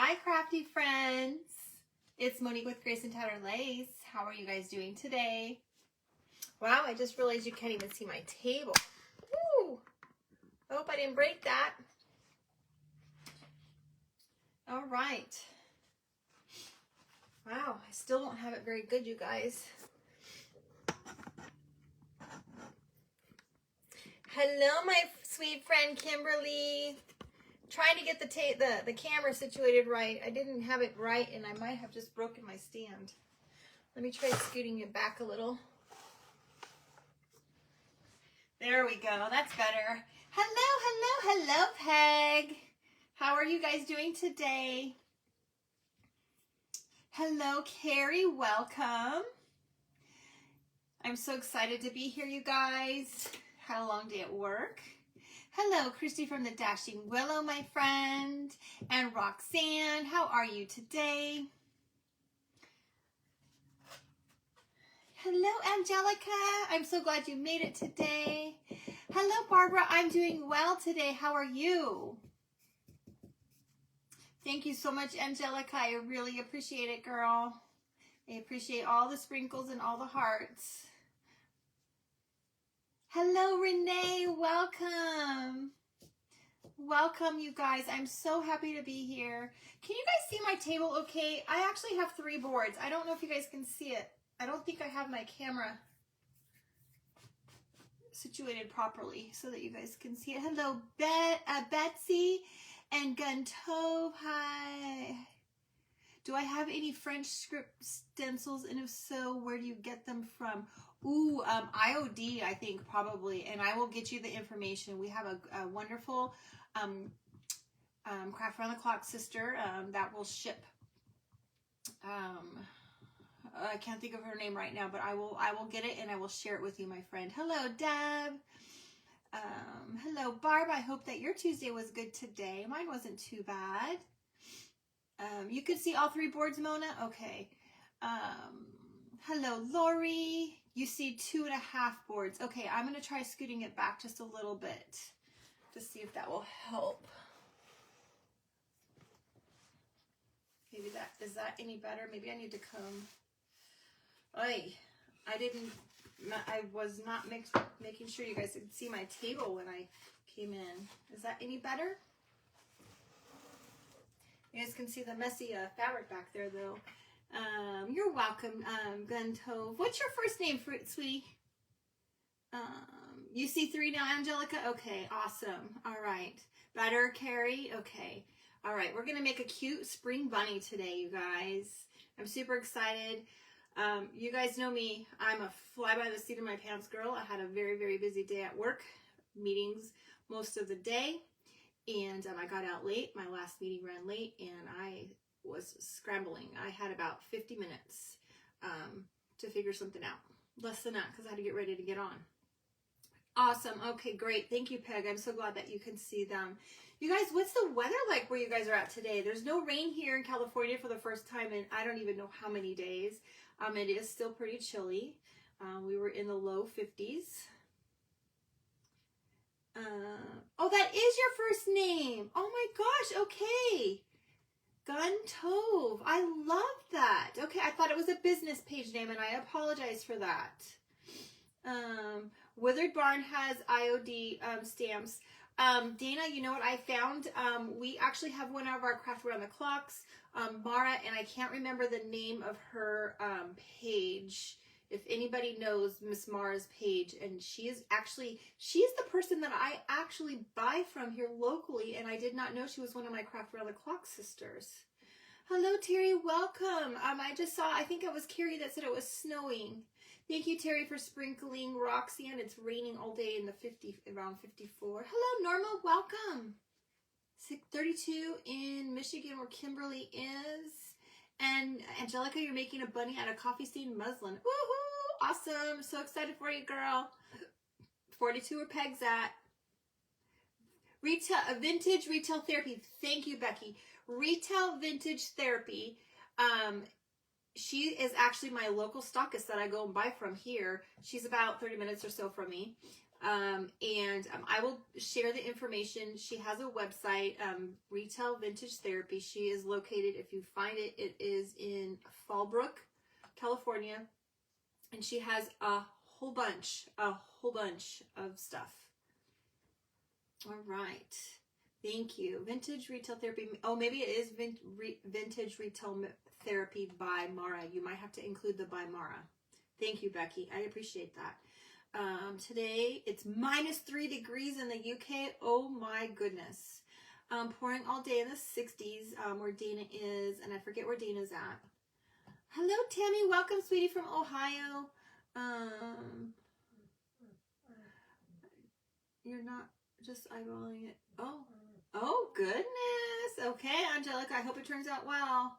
Hi, crafty friends. It's Monique with Grace and Tattered Lace. How are you guys doing today? Wow, I just realized you can't even see my table. Woo! I hope I didn't break that. All right. Wow, I still don't have it very good, you guys. Hello, my sweet friend Kimberly. Trying to get the camera situated right. I didn't have it right, and I might have just broken my stand. Let me try scooting it back a little. There we go. That's better. Hello, Peg. How are you guys doing today? Hello, Carrie. Welcome. I'm so excited to be here, you guys. Had a long day at work. Hello, Christy from the Dashing Willow, my friend. And Roxanne, how are you today? Hello, Angelica. I'm so glad you made it today. Hello, Barbara. I'm doing well today. How are you? Thank you so much, Angelica. I really appreciate it, girl. I appreciate all the sprinkles and all the hearts. Hello, Renee. Welcome. Welcome, you guys. I'm so happy to be here. Can you guys see my table okay? I actually have 3 boards. I don't know if you guys can see it. I don't think I have my camera situated properly so that you guys can see it. Hello, Betsy and Gun Tove. Hi. Do I have any French script stencils? And if so, where do you get them from? Ooh, IOD, I think, probably. And I will get you the information. We have a wonderful Craft Around the Clock sister that will ship. I can't think of her name right now, but I will get it and I will share it with you, my friend. Hello, Deb. Hello, Barb. I hope that your Tuesday was good today. Mine wasn't too bad. You could see all 3 boards, Mona? Okay. Hello, Lori. You see 2.5 boards. Okay, I'm going to try scooting it back just a little bit to see if that will help. Maybe is that any better? Maybe I need to come. I was not making sure you guys could see my table when I came in. Is that any better? You guys can see the messy fabric back there, though. You're welcome, Gun Tove. What's your first name, sweetie? You see 3 now, Angelica? Okay, awesome. All right. Better, Carrie? Okay. All right, we're going to make a cute spring bunny today, you guys. I'm super excited. You guys know me. I'm a fly by the seat of my pants girl. I had a very, very busy day at work, meetings most of the day, and I got out late. My last meeting ran late, and I was scrambling. I had about 50 minutes to figure something out. Less than that, because I had to get ready to get on. Awesome. Okay, great. Thank you, Peg. I'm so glad that you can see them. You guys, what's the weather like where you guys are at today? There's no rain here in California for the first time in I don't even know how many days. It is still pretty chilly. We were in the low 50s. Oh, that is your first name. Oh my gosh, okay. Gun Tove. I love that. Okay, I thought it was a business page name, and I apologize for that. Withered Barn has IOD stamps. Dana, you know what I found? We actually have one of our Craft Around the Clocks, Mara, and I can't remember the name of her page. If anybody knows Miss Mara's page, and she's the person that I actually buy from here locally, and I did not know she was one of my Craft Around the Clock sisters. Hello, Terry. Welcome. I just saw, I think it was Carrie that said it was snowing. Thank you, Terry, for sprinkling. Roxanne, it's raining all day in the around 54. Hello, Norma. Welcome. 6:32 in Michigan, where Kimberly is. And Angelica, you're making a bunny out of coffee stain muslin. Woohoo! Awesome. So excited for you, girl. 42 where Peg's at. Vintage Retail Therapy. Thank you, Becky. Retail Vintage Therapy. She is actually my local stockist that I go and buy from here. She's about 30 minutes or so from me. I will share the information. She has a website, Retail Vintage Therapy. She is located, if you find it, it is in Fallbrook, California. And she has a whole bunch of stuff. All right. Thank you. Vintage Retail Therapy. Oh, maybe it is Vintage Retail Therapy by Mara. You might have to include the by Mara. Thank you, Becky. I appreciate that. Today it's -3 degrees in the UK. Oh my goodness. Pouring all day in the 60s, where Dana is, and I forget where Dana's at. Hello, Tammy. Welcome, sweetie, from Ohio. You're not just eyeballing it. Oh goodness. Okay, Angelica, I hope it turns out well.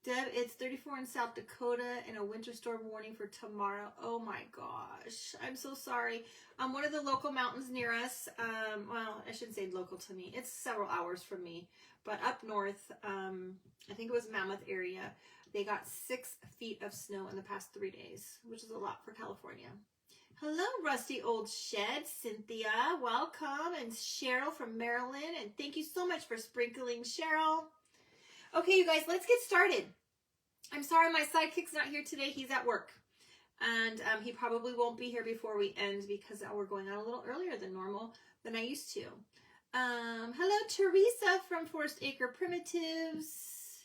Deb, it's 34 in South Dakota and a winter storm warning for tomorrow. Oh my gosh. I'm so sorry. One of the local mountains near us, well, I shouldn't say local to me. It's several hours from me. But up north, I think it was Mammoth area, they got 6 feet of snow in the past 3 days, which is a lot for California. Hello, Rusty Old Shed. Cynthia, welcome. And Cheryl from Maryland. And thank you so much for sprinkling, Cheryl. Okay, you guys, let's get started. I'm sorry my sidekick's not here today. He's at work. And he probably won't be here before we end because we're going out a little earlier than normal than I used to. Hello, Teresa from Forest Acre Primitives.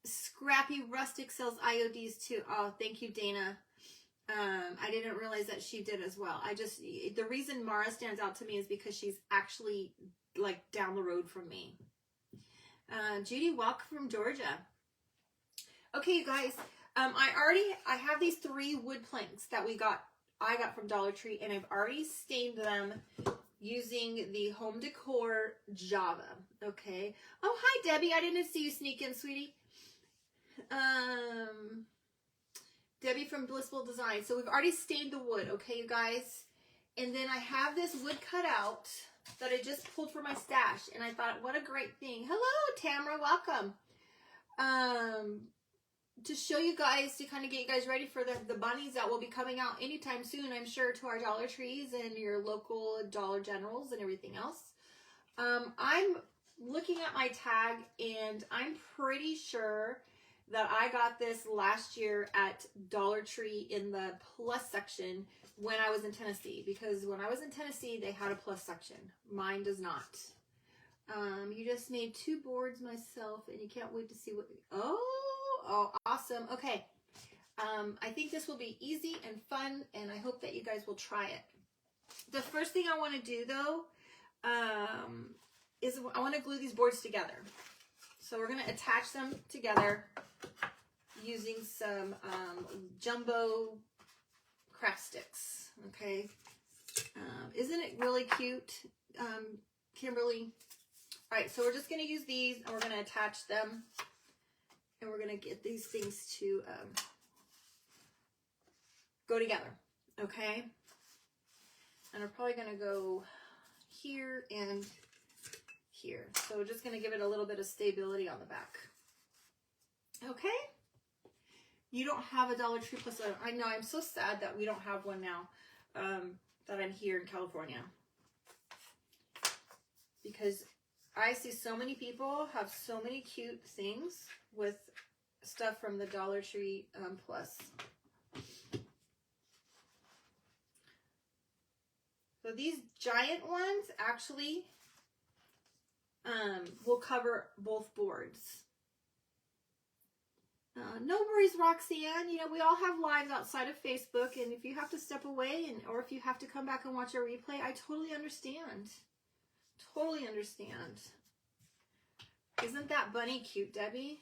Scrappy Rustic sells IODs too. Oh, thank you, Dana. I didn't realize that she did as well. The reason Mara stands out to me is because she's actually like down the road from me. Judy, welcome from Georgia. Okay, you guys, I have these 3 wood planks that I got from Dollar Tree, and I've already stained them using the Home Decor Java. Okay. Oh, hi, Debbie. I didn't see you sneak in, sweetie. Debbie from Blissful Design. So we've already stained the wood, okay, you guys? And then I have this wood cut out that I just pulled from my stash, and I thought, what a great thing. Hello, Tamara, welcome. To show you guys, to kind of get you guys ready for the bunnies that will be coming out anytime soon, I'm sure, to our Dollar Trees and your local Dollar Generals and everything else. I'm looking at my tag, and I'm pretty sure that I got this last year at Dollar Tree in the plus section when I was in Tennessee, because when I was in Tennessee, they had a plus section. Mine does not. You just made 2 boards myself, and you can't wait to see what, oh, awesome. Okay. I think this will be easy and fun, and I hope that you guys will try it. The first thing I want to do, though, is I want to glue these boards together. So we're going to attach them together using some jumbo craft sticks, okay? Isn't it really cute, Kimberly? All right, so we're just going to use these, and we're going to attach them, and we're going to get these things to go together, okay? And we're probably going to go here and here. So we're just going to give it a little bit of stability on the back. Okay? You don't have a Dollar Tree plus. I know, I'm so sad that we don't have one now, that I'm here in California. Because I see so many people have so many cute things with stuff from the Dollar Tree plus. So these giant ones actually will cover both boards. No worries, Roxanne. You know, we all have lives outside of Facebook, and if you have to step away, or if you have to come back and watch a replay, I totally understand. Totally understand. Isn't that bunny cute, Debbie?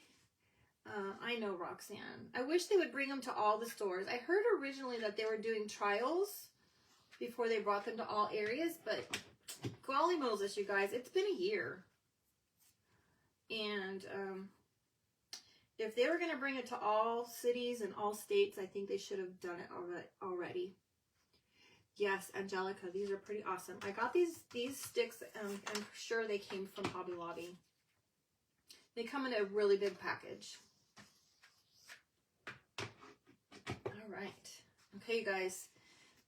I know, Roxanne. I wish they would bring them to all the stores. I heard originally that they were doing trials before they brought them to all areas, but golly Moses, you guys, it's been a year. And if they were going to bring it to all cities and all states, I think they should have done it already. Yes, Angelica, these are pretty awesome. I got these sticks, I'm sure they came from Hobby Lobby. They come in a really big package. All right. Okay, you guys.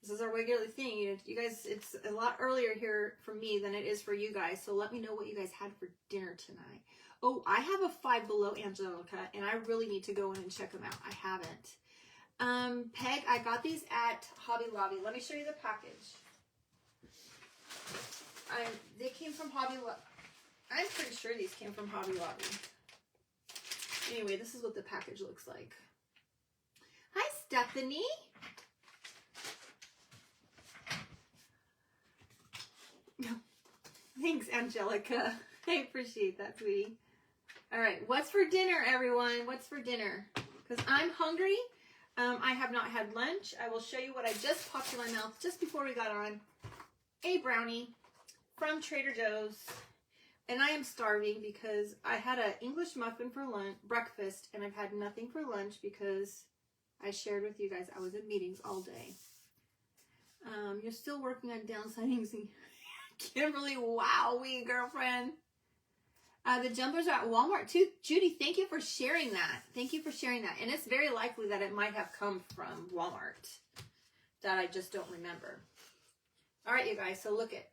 This is our regular thing. You guys, it's a lot earlier here for me than it is for you guys. So let me know what you guys had for dinner tonight. Oh, I have a Five Below Angelica, and I really need to go in and check them out. I haven't. Peg, I got these at Hobby Lobby. Let me show you the package. They came from Hobby Lobby. I'm pretty sure these came from Hobby Lobby. Anyway, this is what the package looks like. Hi, Stephanie. Thanks, Angelica. I appreciate that, sweetie. All right, what's for dinner, everyone? What's for dinner? Because I'm hungry. I have not had lunch. I will show you what I just popped in my mouth just before we got on. A brownie from Trader Joe's. And I am starving because I had an English muffin for breakfast, and I've had nothing for lunch because I shared with you guys I was in meetings all day. You're still working on downsizing. Kimberly, wowee, girlfriend. The jumpers are at Walmart too. Judy, thank you for sharing that. Thank you for sharing that. And it's very likely that it might have come from Walmart that I just don't remember. All right, you guys, so look at,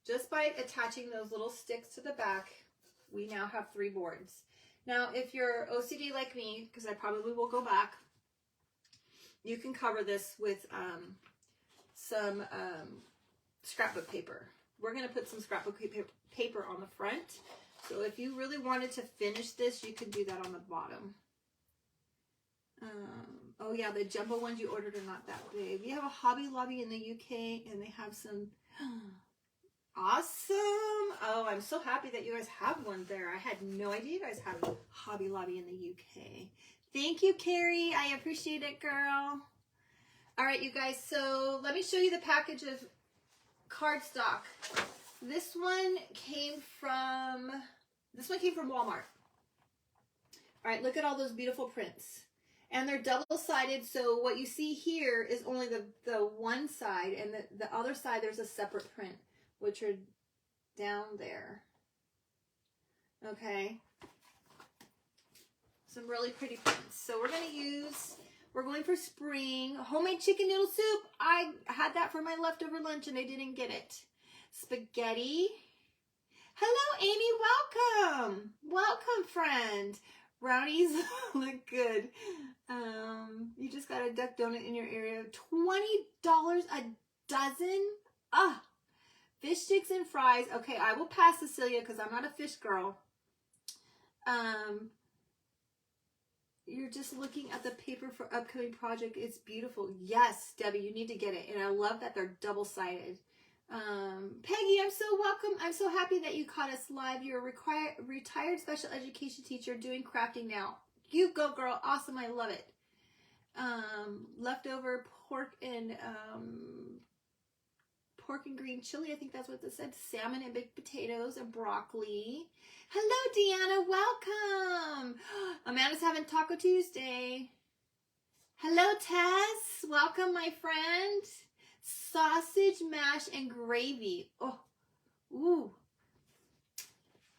just by attaching those little sticks to the back, we now have 3 boards. Now, if you're OCD like me, because I probably will go back, you can cover this with some scrapbook paper. We're going to put some scrapbook paper on the front. So if you really wanted to finish this, you could do that on the bottom. Oh yeah, the jumbo ones you ordered are not that big. We have a Hobby Lobby in the UK, and they have some... Awesome. Oh, I'm so happy that you guys have one there. I had no idea you guys have a Hobby Lobby in the UK. Thank you, Carrie. I appreciate it, girl. All right, you guys. So let me show you the package of cardstock. This one came from Walmart. All right, look at all those beautiful prints. And they're double-sided, so what you see here is only the one side, and the other side there's a separate print, which are down there. Okay. Some really pretty prints. So we're going for spring. Homemade chicken noodle soup. I had that for my leftover lunch and I didn't get it. Spaghetti. Hello, Amy. Welcome. Welcome, friend. Brownies look good. You just got a duck donut in your area. $20 a dozen? Ah. Fish sticks and fries. Okay, I will pass, Cecilia, because I'm not a fish girl. You're just looking at the paper for upcoming project. It's beautiful. Yes, Debbie, you need to get it. And I love that they're double-sided. Peggy, I'm so welcome. I'm so happy that you caught us live. You're a retired special education teacher doing crafting now. You go, girl. Awesome. I love it. Leftover pork and green chili. I think that's what this said. Salmon and baked potatoes and broccoli. Hello, Deanna. Welcome. Amanda's having Taco Tuesday. Hello, Tess. Welcome, my friend. Sausage, mash, and gravy. Oh, ooh.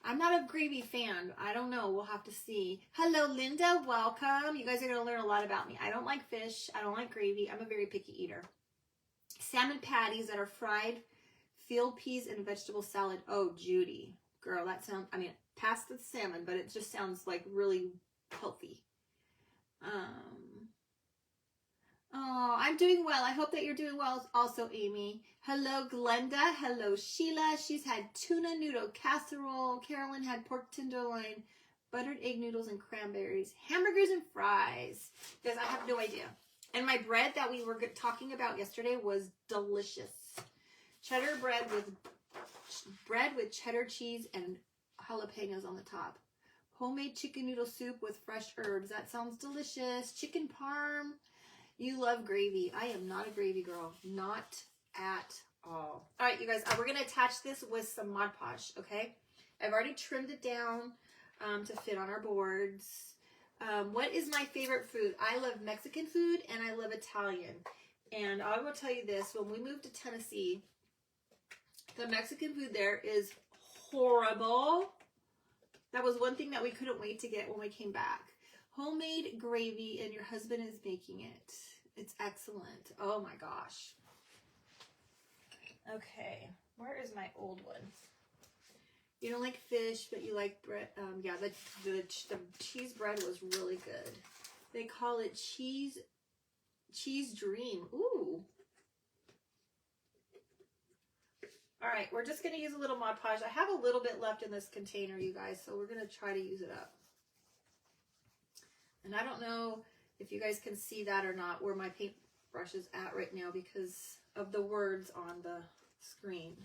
I'm not a gravy fan. I don't know. We'll have to see. Hello, Linda. Welcome. You guys are going to learn a lot about me. I don't like fish. I don't like gravy. I'm a very picky eater. Salmon patties that are fried, field peas, and vegetable salad. Oh, Judy. Girl, that sounds, I mean, past the salmon, but it just sounds like really healthy. Oh, I'm doing well. I hope that you're doing well also, Amy. Hello, Glenda. Hello, Sheila. She's had tuna noodle casserole. Carolyn had pork tenderloin, buttered egg noodles, and cranberries. Hamburgers and fries. Guys, I have no idea. And my bread that we were talking about yesterday was delicious. Cheddar bread with cheddar cheese and jalapenos on the top. Homemade chicken noodle soup with fresh herbs. That sounds delicious. Chicken parm. You love gravy. I am not a gravy girl. Not at all. All right, you guys. We're going to attach this with some Mod Podge, okay? I've already trimmed it down to fit on our boards. What is my favorite food? I love Mexican food and I love Italian. And I will tell you this. When we moved to Tennessee, the Mexican food there is horrible. That was one thing that we couldn't wait to get when we came back. Homemade gravy, and your husband is making it. It's excellent. Oh my gosh. Okay, where is my old one? You don't like fish, but you like bread. Yeah, the cheese bread was really good. They call it cheese dream. Ooh. All right, we're just gonna use a little Mod Podge. I have a little bit left in this container, you guys, so we're gonna try to use it up. And I don't know if you guys can see that or not, where my paintbrush is at right now because of the words on the screen.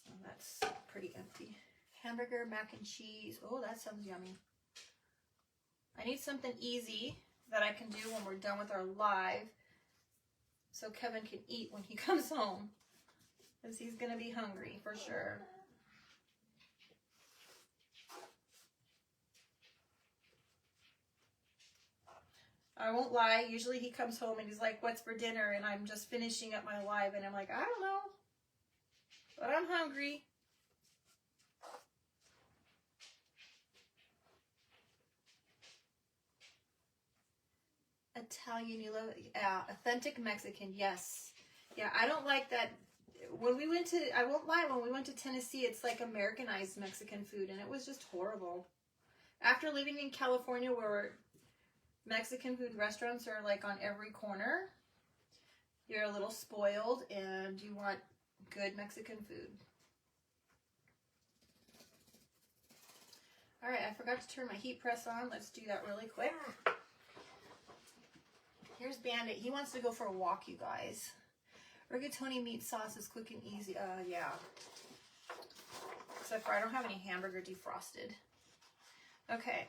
So that's pretty empty. Hamburger, mac and cheese. Oh, that sounds yummy. I need something easy that I can do when we're done with our live so Kevin can eat when he comes home, because he's gonna be hungry for sure. I won't lie, usually he comes home and he's like, what's for dinner? And I'm just finishing up my live and I'm like, I don't know, but I'm hungry. Italian, you love it? Yeah, authentic Mexican, yes. Yeah, I don't like that. When we went to, I won't lie, when we went to Tennessee, it's like Americanized Mexican food, and it was just horrible. After living in California, where Mexican food restaurants are like on every corner, you're a little spoiled, and you want good Mexican food. All right, I forgot to turn my heat press on. Let's do that really quick. Here's Bandit. He wants to go for a walk, you guys. Rigatoni meat sauce is quick and easy. Yeah. Except for I don't have any hamburger defrosted. Okay.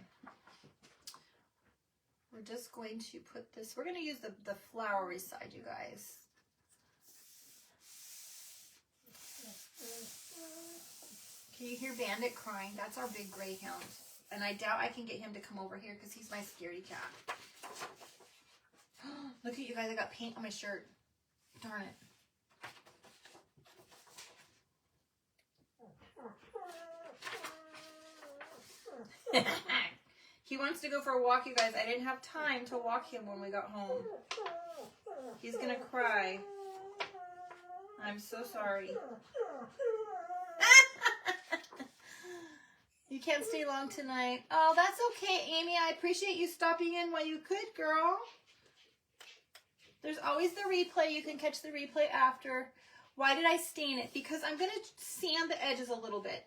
We're just going to put this, we're going to use the floury side, you guys. Can you hear Bandit crying? That's our big greyhound. And I doubt I can get him to come over here because he's my scaredy cat. Look at you guys, I got paint on my shirt. Darn it. He wants to go for a walk, you guys. I didn't have time to walk him when we got home. He's gonna cry. I'm so sorry. You can't stay long tonight. Oh, that's okay, Amy. I appreciate you stopping in while you could, girl. There's always the replay. You can catch the replay after. Why did I stain it? Because I'm going to sand the edges a little bit.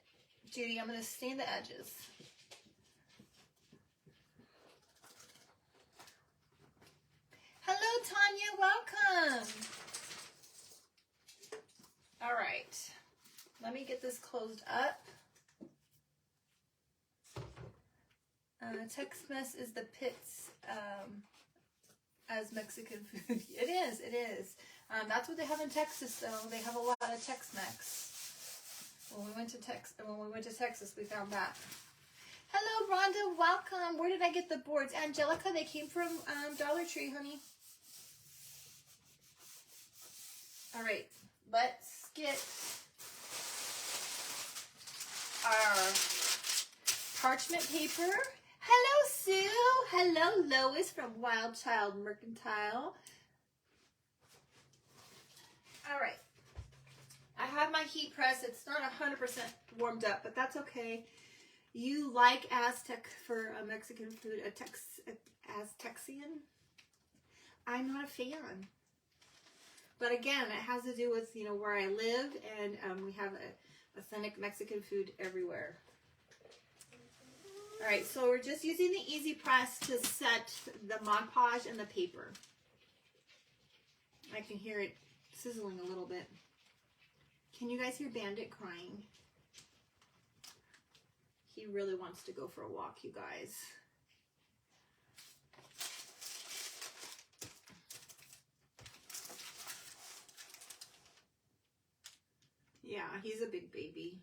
Judy, I'm going to stain the edges. Hello, Tanya. Welcome. All right. Let me get this closed up. Tex-Mex is the pits as Mexican food. It is, it is. That's what they have in Texas, though. They have a lot of Tex-Mex. When we went to Texas, we found that. Hello, Rhonda. Welcome. Where did I get the boards? Angelica, they came from Dollar Tree, honey. All right, let's get our parchment paper. Hello, Sue. Hello, Lois from Wild Child Mercantile. All right. I have my heat press. It's not 100% warmed up, but that's okay. You like Aztec for a Mexican food, Aztecian? I'm not a fan. But again, it has to do with, where I live, and we have authentic Mexican food everywhere. All right, so we're just using the Easy Press to set the Mod Podge and the paper. I can hear it sizzling a little bit. Can you guys hear Bandit crying? He really wants to go for a walk, you guys. Yeah, he's a big baby.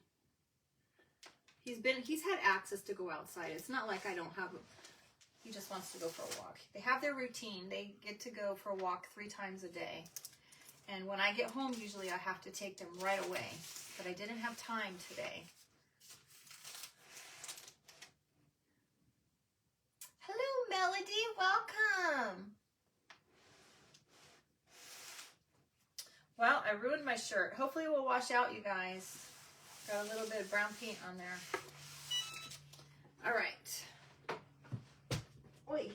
He's had access to go outside. It's not like I don't have him. He just wants to go for a walk. They have their routine. They get to go for a walk 3 times a day. And when I get home, usually I have to take them right away. But I didn't have time today. Hello, Melody. Welcome. I ruined my shirt. Hopefully it will wash out, you guys. Got a little bit of brown paint on there. All right. Oi.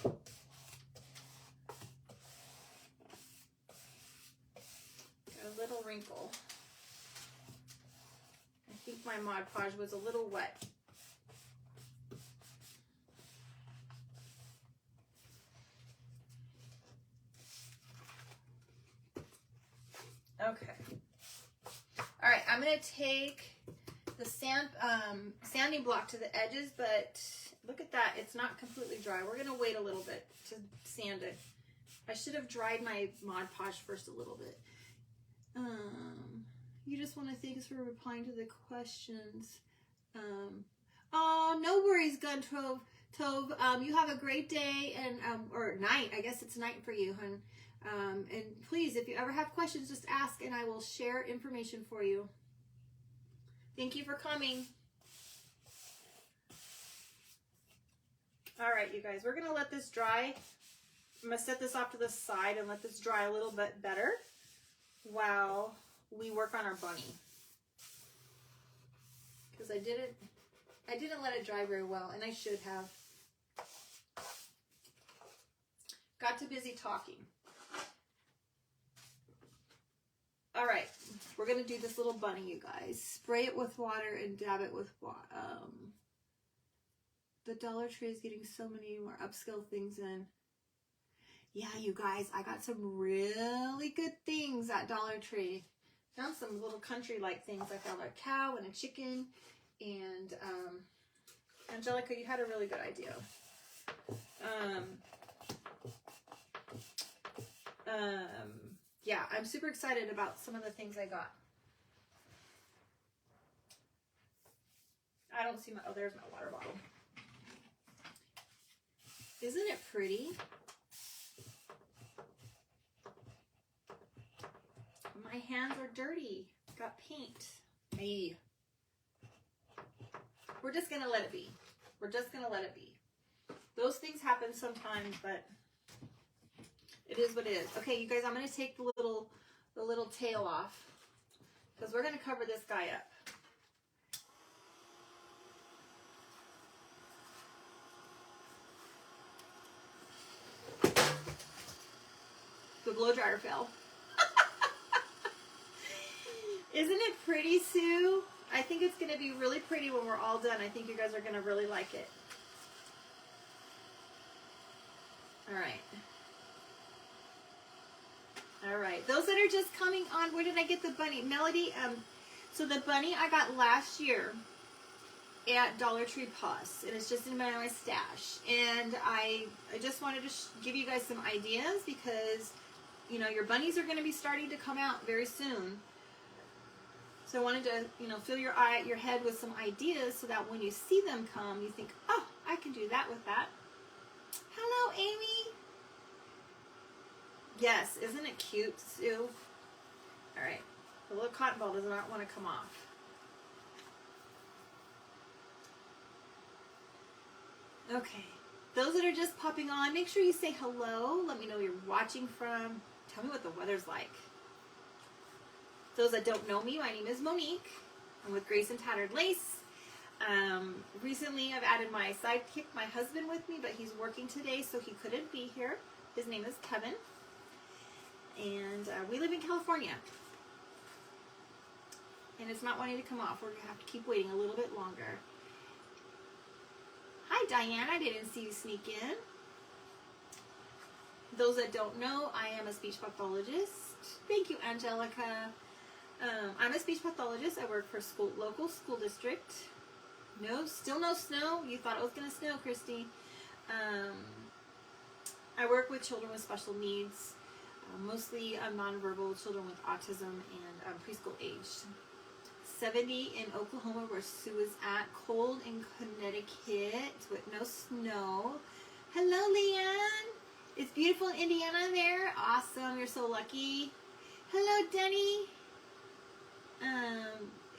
Got a little wrinkle. I think my Mod Podge was a little wet. Okay. All right, I'm gonna take the sanding block to the edges, but look at that, it's not completely dry. We're gonna wait a little bit to sand it. I should have dried my Mod Podge first a little bit. You just want to thank us for replying to the questions. Oh, no worries, Gun Tove. You have a great day and or night. I guess it's night for you, hon. And please, if you ever have questions, just ask and I will share information for you. Thank you for coming. All right, you guys, we're going to let this dry. I'm going to set this off to the side and let this dry a little bit better while we work on our bunny. Because I didn't let it dry very well, and I should have. Got too busy talking. All right, we're going to do this little bunny, you guys. Spray it with water and dab it with the Dollar Tree is getting so many more upscale things in. Yeah, you guys, I got some really good things at Dollar Tree. Found some little country-like things. I found a cow and a chicken. And, Angelica, you had a really good idea. Yeah, I'm super excited about some of the things I got. I don't see my, oh, there's my water bottle. Isn't it pretty? My hands are dirty. Got paint. Hey. We're just gonna let it be. We're just gonna let it be. Those things happen sometimes, but it is what it is. Okay, you guys, I'm gonna take the little tail off because we're gonna cover this guy up. The blow dryer fell. Isn't it pretty, Sue? I think it's going to be really pretty when we're all done. I think you guys are going to really like it. All right. All right. Those that are just coming on, where did I get the bunny? Melody, so the bunny I got last year at Dollar Tree Plus, and it's just in my stash. And I just wanted to give you guys some ideas because, you know, your bunnies are going to be starting to come out very soon. So I wanted to, you know, fill your head with some ideas so that when you see them come, you think, oh, I can do that with that. Hello, Amy. Yes, isn't it cute, Sue? All right, the little cotton ball does not want to come off. Okay, those that are just popping on, make sure you say hello. Let me know where you're watching from. Tell me what the weather's like. Those that don't know me, my name is Monique. I'm with Grace and Tattered Lace. Recently, I've added my sidekick, my husband, with me, but he's working today, so he couldn't be here. His name is Kevin. And we live in California. And it's not wanting to come off. We're going to have to keep waiting a little bit longer. Hi, Diane. I didn't see you sneak in. Those that don't know, I am a speech pathologist. Thank you, Angelica. I'm a speech pathologist. I work for local school district. No, still no snow. You thought it was going to snow, Christy. I work with children with special needs, mostly nonverbal children with autism and preschool age. 70 in Oklahoma, where Sue is at. Cold in Connecticut with no snow. Hello, Leanne. It's beautiful in Indiana there. Awesome. You're so lucky. Hello, Denny.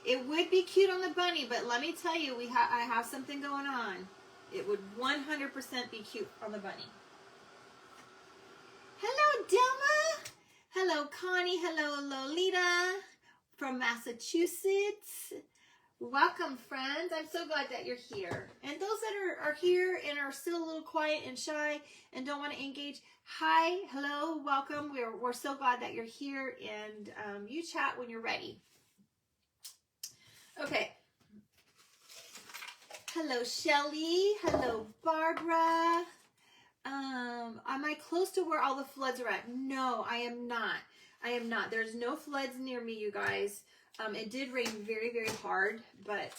It would be cute on the bunny, but let me tell you, I have something going on. It would 100% be cute on the bunny. Delma. Hello, Connie. Hello, Lolita from Massachusetts. Welcome, friends. I'm so glad that you're here. And those that are here and are still a little quiet and shy and don't want to engage, hi, hello, welcome. We're so glad that you're here, and you chat when you're ready. Okay. Hello, Shelly. Hello, Barbara. Am I close to where all the floods are at? No, I am not. I am not. There's no floods near me, you guys. It did rain very, very hard, but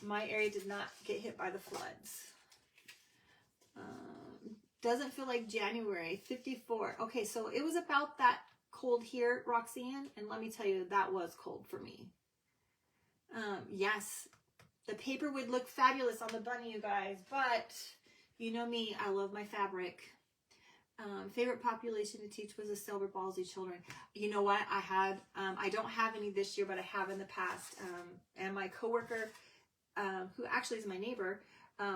my area did not get hit by the floods. Doesn't feel like January, 54. Okay, so it was about that cold here, Roxanne, and let me tell you, that was cold for me. Yes, the paper would look fabulous on the bunny, you guys, but you know me, I love my fabric. Favorite population to teach was the cerebral palsy children. You know what? I don't have any this year, but I have in the past. And my coworker, who actually is my neighbor,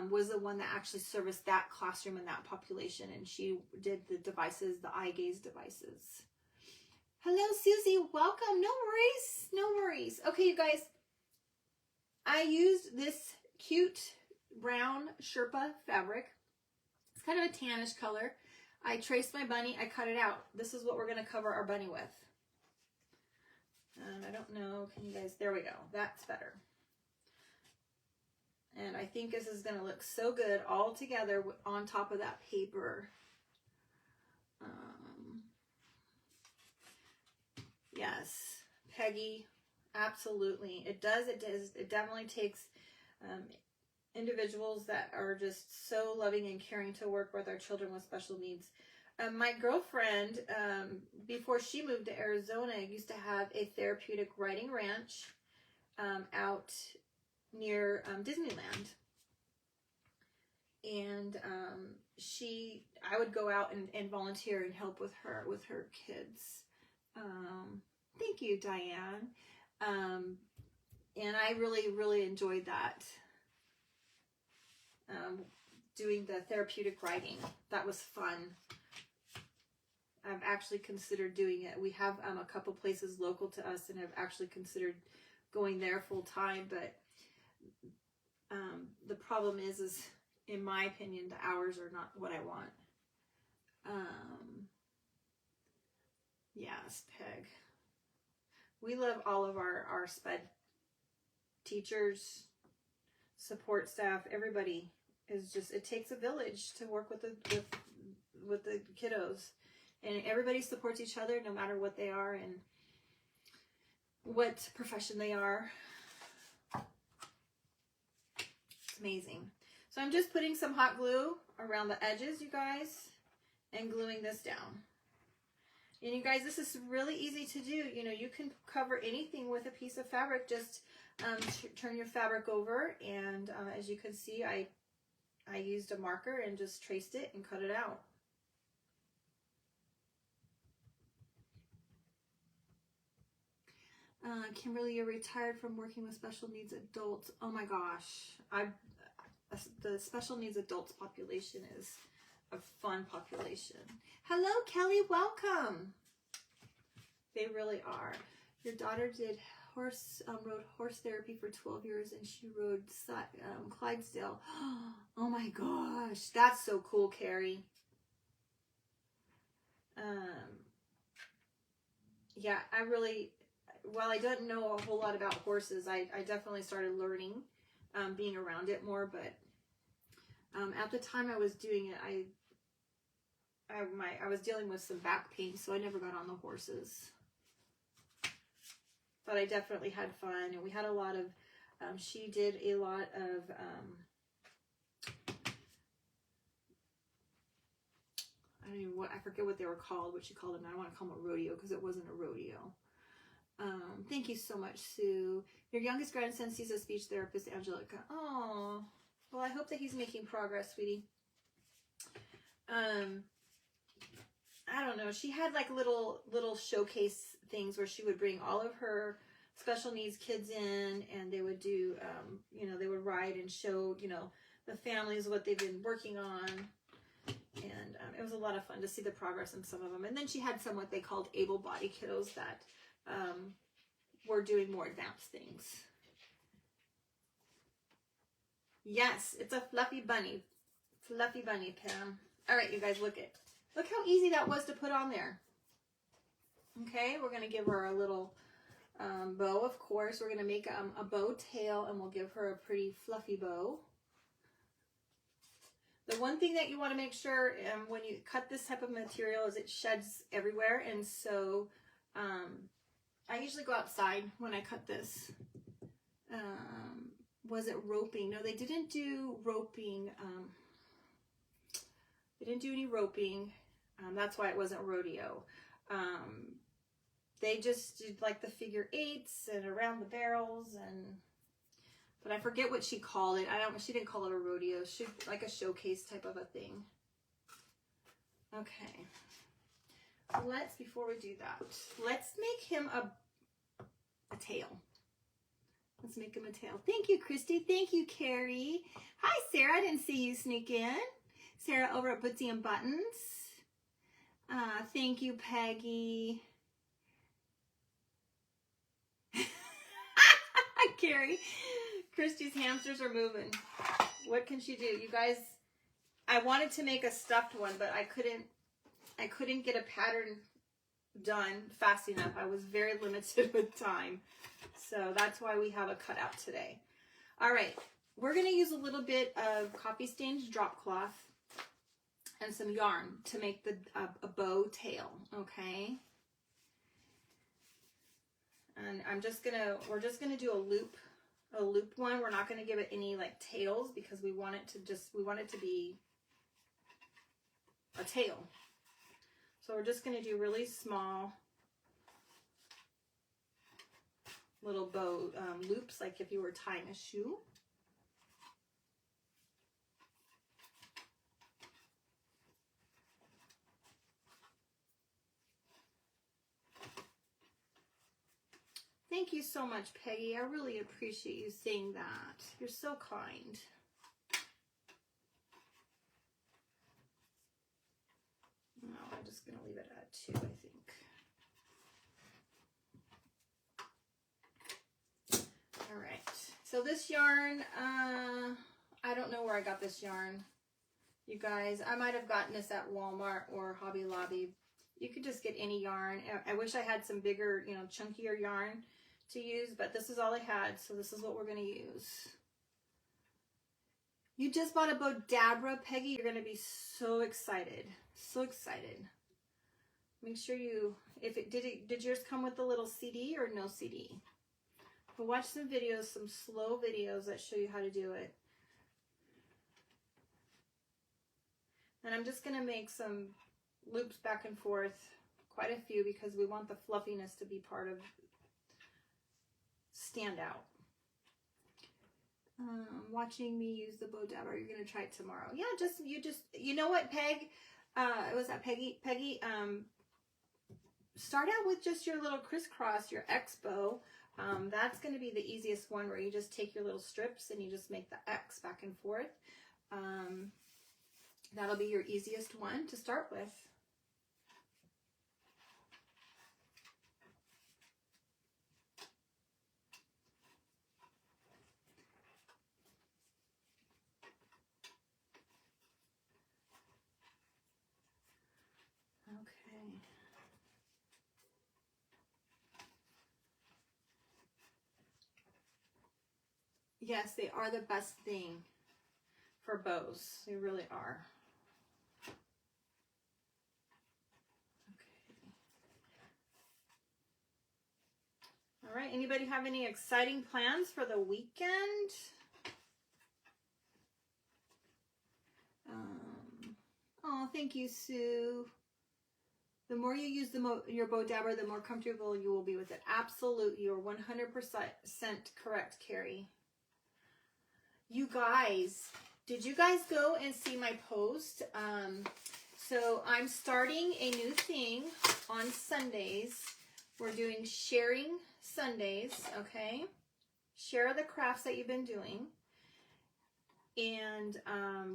was the one that actually serviced that classroom and that population. And she did the devices, the eye gaze devices. Hello, Susie. Welcome. No worries. No worries. Okay, you guys. I used this cute brown Sherpa fabric. It's kind of a tannish color. I traced my bunny, I cut it out. This is what we're going to cover our bunny with. And I don't know, can you guys, there we go. That's better. And I think this is going to look so good all together on top of that paper. Yes, Peggy, absolutely. It does, it definitely takes individuals that are just so loving and caring to work with our children with special needs. My girlfriend, before she moved to Arizona, used to have a therapeutic riding ranch out near Disneyland. And I would go out and volunteer and help with her kids. Thank you, Diane. And I really, really enjoyed that. Doing the therapeutic riding. That was fun. I've actually considered doing it. We have a couple places local to us and have actually considered going there full time, but the problem is in my opinion, the hours are not what I want. Yes, Peg. We love all of our SPED teachers, support staff, everybody. Is just, it takes a village to work with the kiddos, and everybody supports each other no matter what they are and what profession they are. It's amazing. So I'm just putting some hot glue around the edges, you guys, and gluing this down. And you guys, this is really easy to do. You know, you can cover anything with a piece of fabric. Just turn your fabric over, and as you can see, I used a marker and just traced it and cut it out. Kimberly, you're retired from working with special needs adults. Oh my gosh. The special needs adults population is a fun population. Hello, Kelly. Welcome. They really are. Your daughter did rode horse therapy for 12 years, and she rode Clydesdale. Oh my gosh, that's so cool, Carrie. Yeah, while I don't know a whole lot about horses, I definitely started learning, being around it more, but at the time I was doing it, I was dealing with some back pain, so I never got on the horses. But I definitely had fun, and we had a lot of, she did a lot of, I forget what they were called, what she called them. I don't want to call them a rodeo because it wasn't a rodeo. Thank you so much, Sue. Your youngest grandson sees a speech therapist, Angelica. Oh, well, I hope that he's making progress, sweetie. I don't know. She had like little showcase things where she would bring all of her special needs kids in, and they would do, they would ride and show, the families what they've been working on. And it was a lot of fun to see the progress in some of them. And then she had some what they called able-bodied kiddos that were doing more advanced things. Yes, it's a fluffy bunny. Fluffy bunny, Pam. All right, you guys, look how easy that was to put on there. Okay, we're going to give her a little bow, of course. We're going to make a bow tail, and we'll give her a pretty fluffy bow. The one thing that you want to make sure when you cut this type of material is it sheds everywhere. And so I usually go outside when I cut this. Was it roping? No, they didn't do roping. They didn't do any roping. That's why it wasn't rodeo. They just did like the figure eights and around the barrels, but I forget what she called it. She didn't call it a rodeo. She like a showcase type of a thing. Okay. Before we do that, let's make him a tail. Let's make him a tail. Thank you, Christy. Thank you, Carrie. Hi, Sarah. I didn't see you sneak in. Sarah over at Bootsy and Buttons. Thank you, Peggy. Hi, Carrie. Christy's hamsters are moving. What can she do? You guys, I wanted to make a stuffed one, but I couldn't get a pattern done fast enough. I was very limited with time. So that's why we have a cutout today. All right, we're going to use a little bit of Coffee Stains drop cloth and some yarn to make a bow tail, okay? And we're just gonna do a loop one. We're not gonna give it any like tails because we want it to be a tail. So we're just gonna do really small little bow loops, like if you were tying a shoe. Thank you so much, Peggy. I really appreciate you saying that. You're so kind. No, I'm just going to leave it at 2, I think. All right. So this yarn, I don't know where I got this yarn. You guys, I might have gotten this at Walmart or Hobby Lobby. You could just get any yarn. I wish I had some bigger, chunkier yarn to use, but this is all I had, so this is what we're going to use. You just bought a Bodabra, Peggy. You're going to be so excited. So excited. Make sure did yours come with the little CD or no CD? But watch some videos, some slow videos that show you how to do it. And I'm just going to make some loops back and forth, quite a few, because we want the fluffiness to be part of stand out. Watching me use the Bodabra. You're gonna try it tomorrow. Yeah, you know what, Peg? Was that Peggy? Peggy, start out with just your little crisscross, your X bow. That's gonna be the easiest one, where you just take your little strips and you just make the X back and forth. That'll be your easiest one to start with. Yes, they are the best thing for bows. They really are. Okay. All right, anybody have any exciting plans for the weekend? Oh, thank you, Sue. The more you use your Bodabra, the more comfortable you will be with it. Absolutely, you're 100% correct, Carrie. You guys, did you guys go and see my post? So I'm starting a new thing on Sundays. We're doing sharing Sundays, okay? Share the crafts that you've been doing. And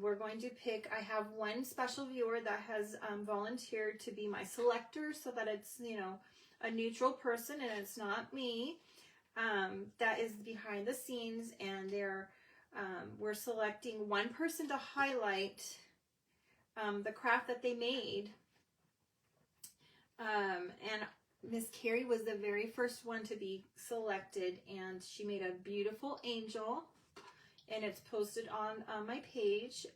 we're going to pick, I have one special viewer that has volunteered to be my selector so that it's, you know, a neutral person and it's not me. That is behind the scenes, and we're selecting one person to highlight the craft that they made. And Miss Carrie was the very first one to be selected, and she made a beautiful angel, and it's posted on my page.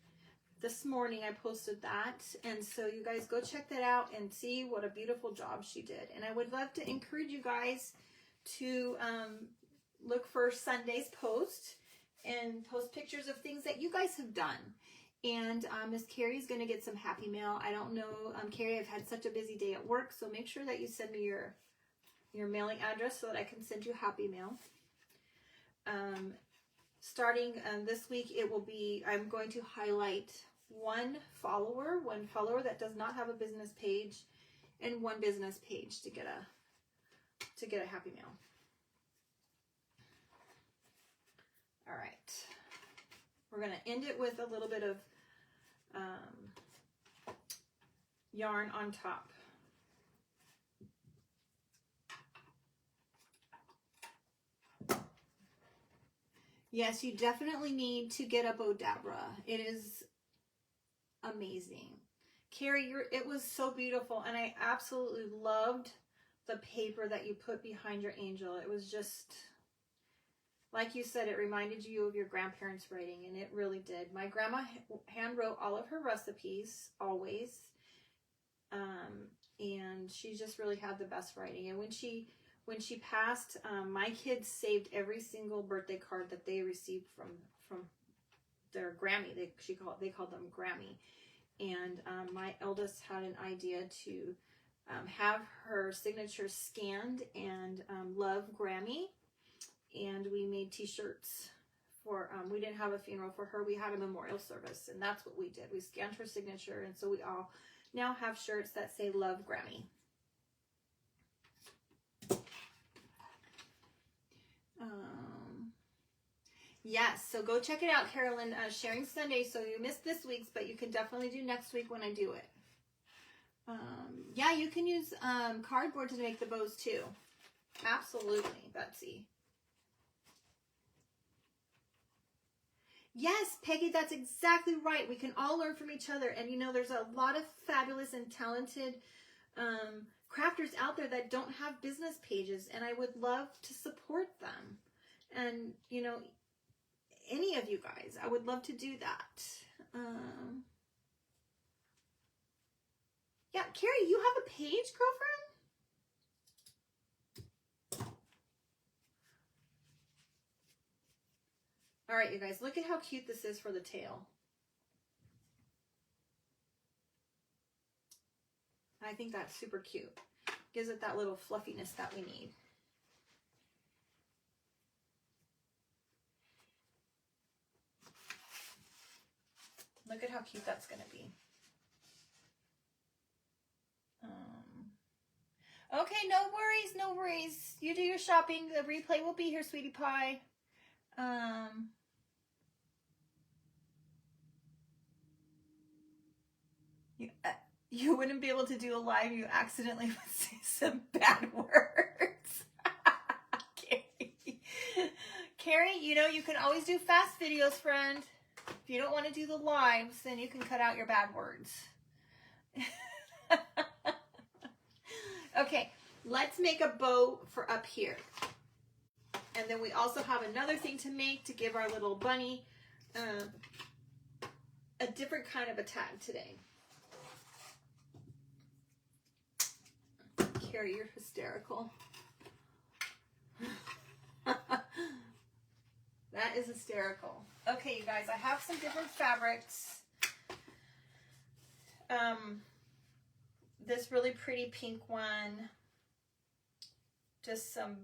This morning I posted that, and so you guys go check that out and see what a beautiful job she did. And I would love to encourage you guys to look for Sunday's post and post pictures of things that you guys have done. And Miss Carrie's going to get some happy mail. I don't know, Carrie, I've had such a busy day at work, so make sure that you send me your mailing address so that I can send you happy mail. Starting this week, it will be, I'm going to highlight one follower that does not have a business page, and one business page to get a happy mail. All right. We're going to end it with a little bit of yarn on top. Yes, you definitely need to get a Bodabra. It is amazing. Carrie, it was so beautiful, and I absolutely loved the paper that you put behind your angel. It was just, like you said, it reminded you of your grandparents' writing, and it really did. My grandma hand wrote all of her recipes, always, and she just really had the best writing. And when she passed, my kids saved every single birthday card that they received from their Grammy. They called them Grammy. And my eldest had an idea to have her signature scanned and love Grammy. And we made t-shirts for, we didn't have a funeral for her. We had a memorial service, and that's what we did. We scanned her signature, and so we all now have shirts that say love Grammy. Yes, so go check it out, Carolyn. Sharing Sunday, so you missed this week's, but you can definitely do next week when I do it. Yeah, you can use cardboard to make the bows too. Absolutely, Betsy. Yes, Peggy, that's exactly right. We can all learn from each other. And you know, there's a lot of fabulous and talented crafters out there that don't have business pages, and I would love to support them. And, you know, any of you guys, I would love to do that. Yeah, Carrie, you have a page, girlfriend? All right, you guys, look at how cute this is for the tail. I think that's super cute. Gives it that little fluffiness that we need. Look at how cute that's going to be. Okay, no worries, no worries. You do your shopping. The replay will be here, sweetie pie. You wouldn't be able to do a live. You accidentally would say some bad words. Carrie, you know, you can always do fast videos, friend. If you don't want to do the lives, then you can cut out your bad words. Okay, let's make a bow for up here. And then we also have another thing to make to give our little bunny a different kind of a tag today. Carrie, you're hysterical. That is hysterical. Okay, you guys, I have some different fabrics. This really pretty pink one. Just some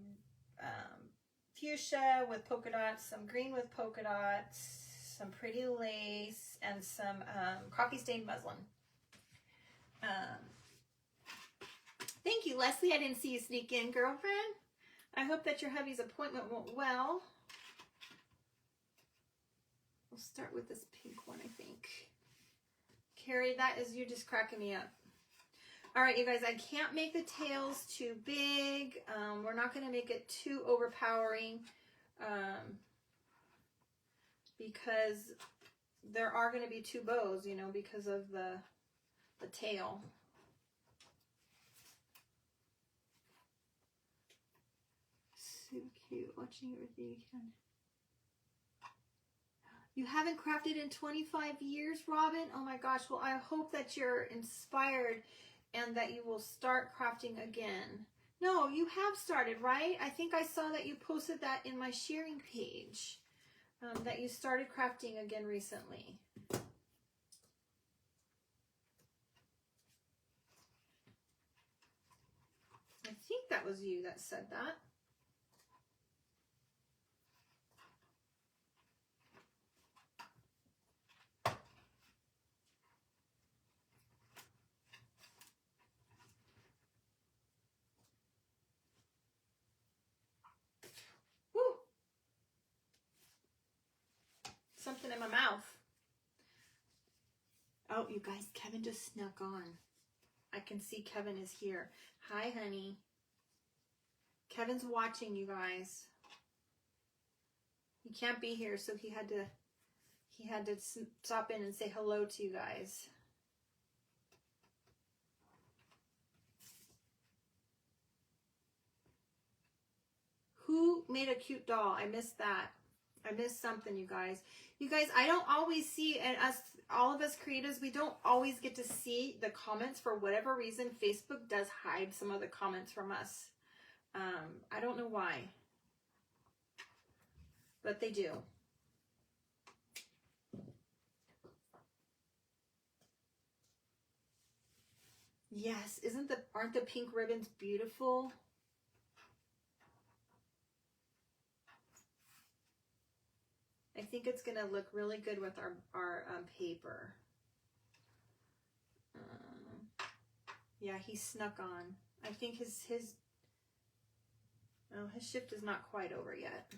fuchsia with polka dots, some green with polka dots, some pretty lace, and some coffee stained muslin. Thank you, Leslie. I didn't see you sneak in, girlfriend. I hope that your hubby's appointment went well. We'll start with this pink one, I think. Carrie, that is you just cracking me up. All right, you guys, I can't make the tails too big. We're not going to make it too overpowering because there are going to be two bows, you know, because of the tail. So cute, watching everything you can. You haven't crafted in 25 years, Robin? Oh my gosh, well, I hope that you're inspired and that you will start crafting again. No, you have started, right? I think I saw that you posted that in my sharing page, that you started crafting again recently. I think that was you that said that. Woo! Something in my mouth. Oh, you guys, Kevin just snuck on. I can see Kevin is here. Hi, honey. Kevin's watching, you guys. He can't be here, so he had to stop in and say hello to you guys. Who made a cute doll? I missed that. I missed something, you guys. You guys, I don't always see, and all of us creatives, we don't always get to see the comments for whatever reason. Facebook does hide some of the comments from us. I don't know why, but they do. Yes, aren't the pink ribbons beautiful? I think it's gonna look really good with our paper. Yeah, he snuck on. I think his shift is not quite over yet.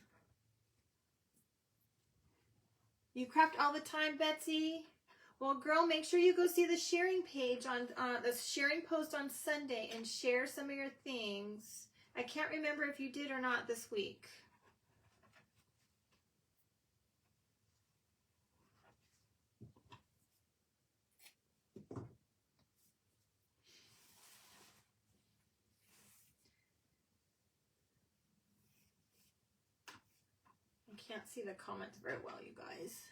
You craft all the time, Betsy? Well, girl, make sure you go see the sharing page on the sharing post on Sunday and share some of your things. I can't remember if you did or not this week. I can't see the comments very well, you guys.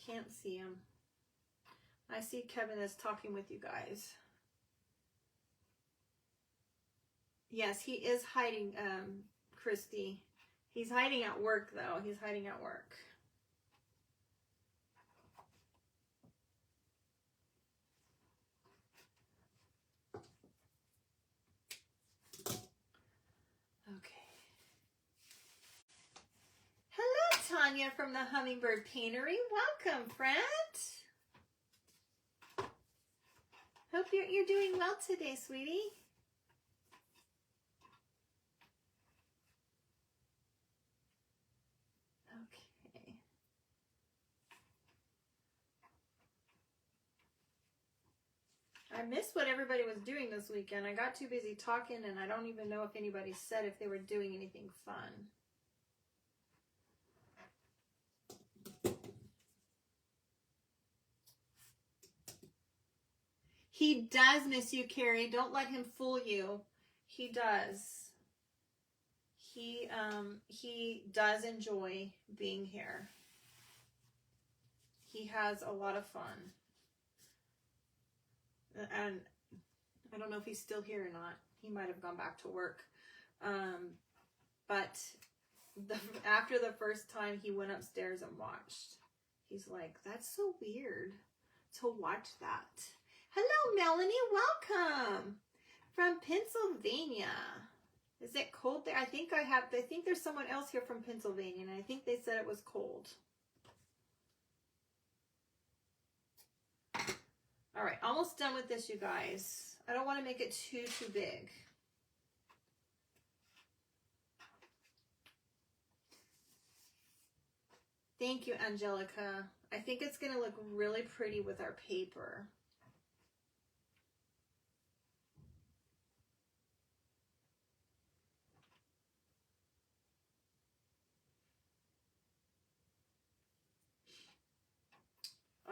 Can't see them. I see Kevin is talking with you guys. Yes, he is hiding, Christy. He's hiding at work, though. He's hiding at work. Okay. Hello, Tanya from the Hummingbird Paintery. Welcome, friend. Hope you're doing well today, sweetie. Okay. I missed what everybody was doing this weekend. I got too busy talking, and I don't even know if anybody said if they were doing anything fun. He does miss you, Carrie. Don't let him fool you. He does. He does enjoy being here. He has a lot of fun. And I don't know if he's still here or not. He might have gone back to work. But after the first time he went upstairs and watched, he's like, that's so weird to watch that. Hello, Melanie. Welcome from Pennsylvania. Is it cold there? I think there's someone else here from Pennsylvania, and I think they said it was cold. All right, almost done with this, you guys. I don't want to make it too big. Thank you, Angelica. I think it's going to look really pretty with our paper.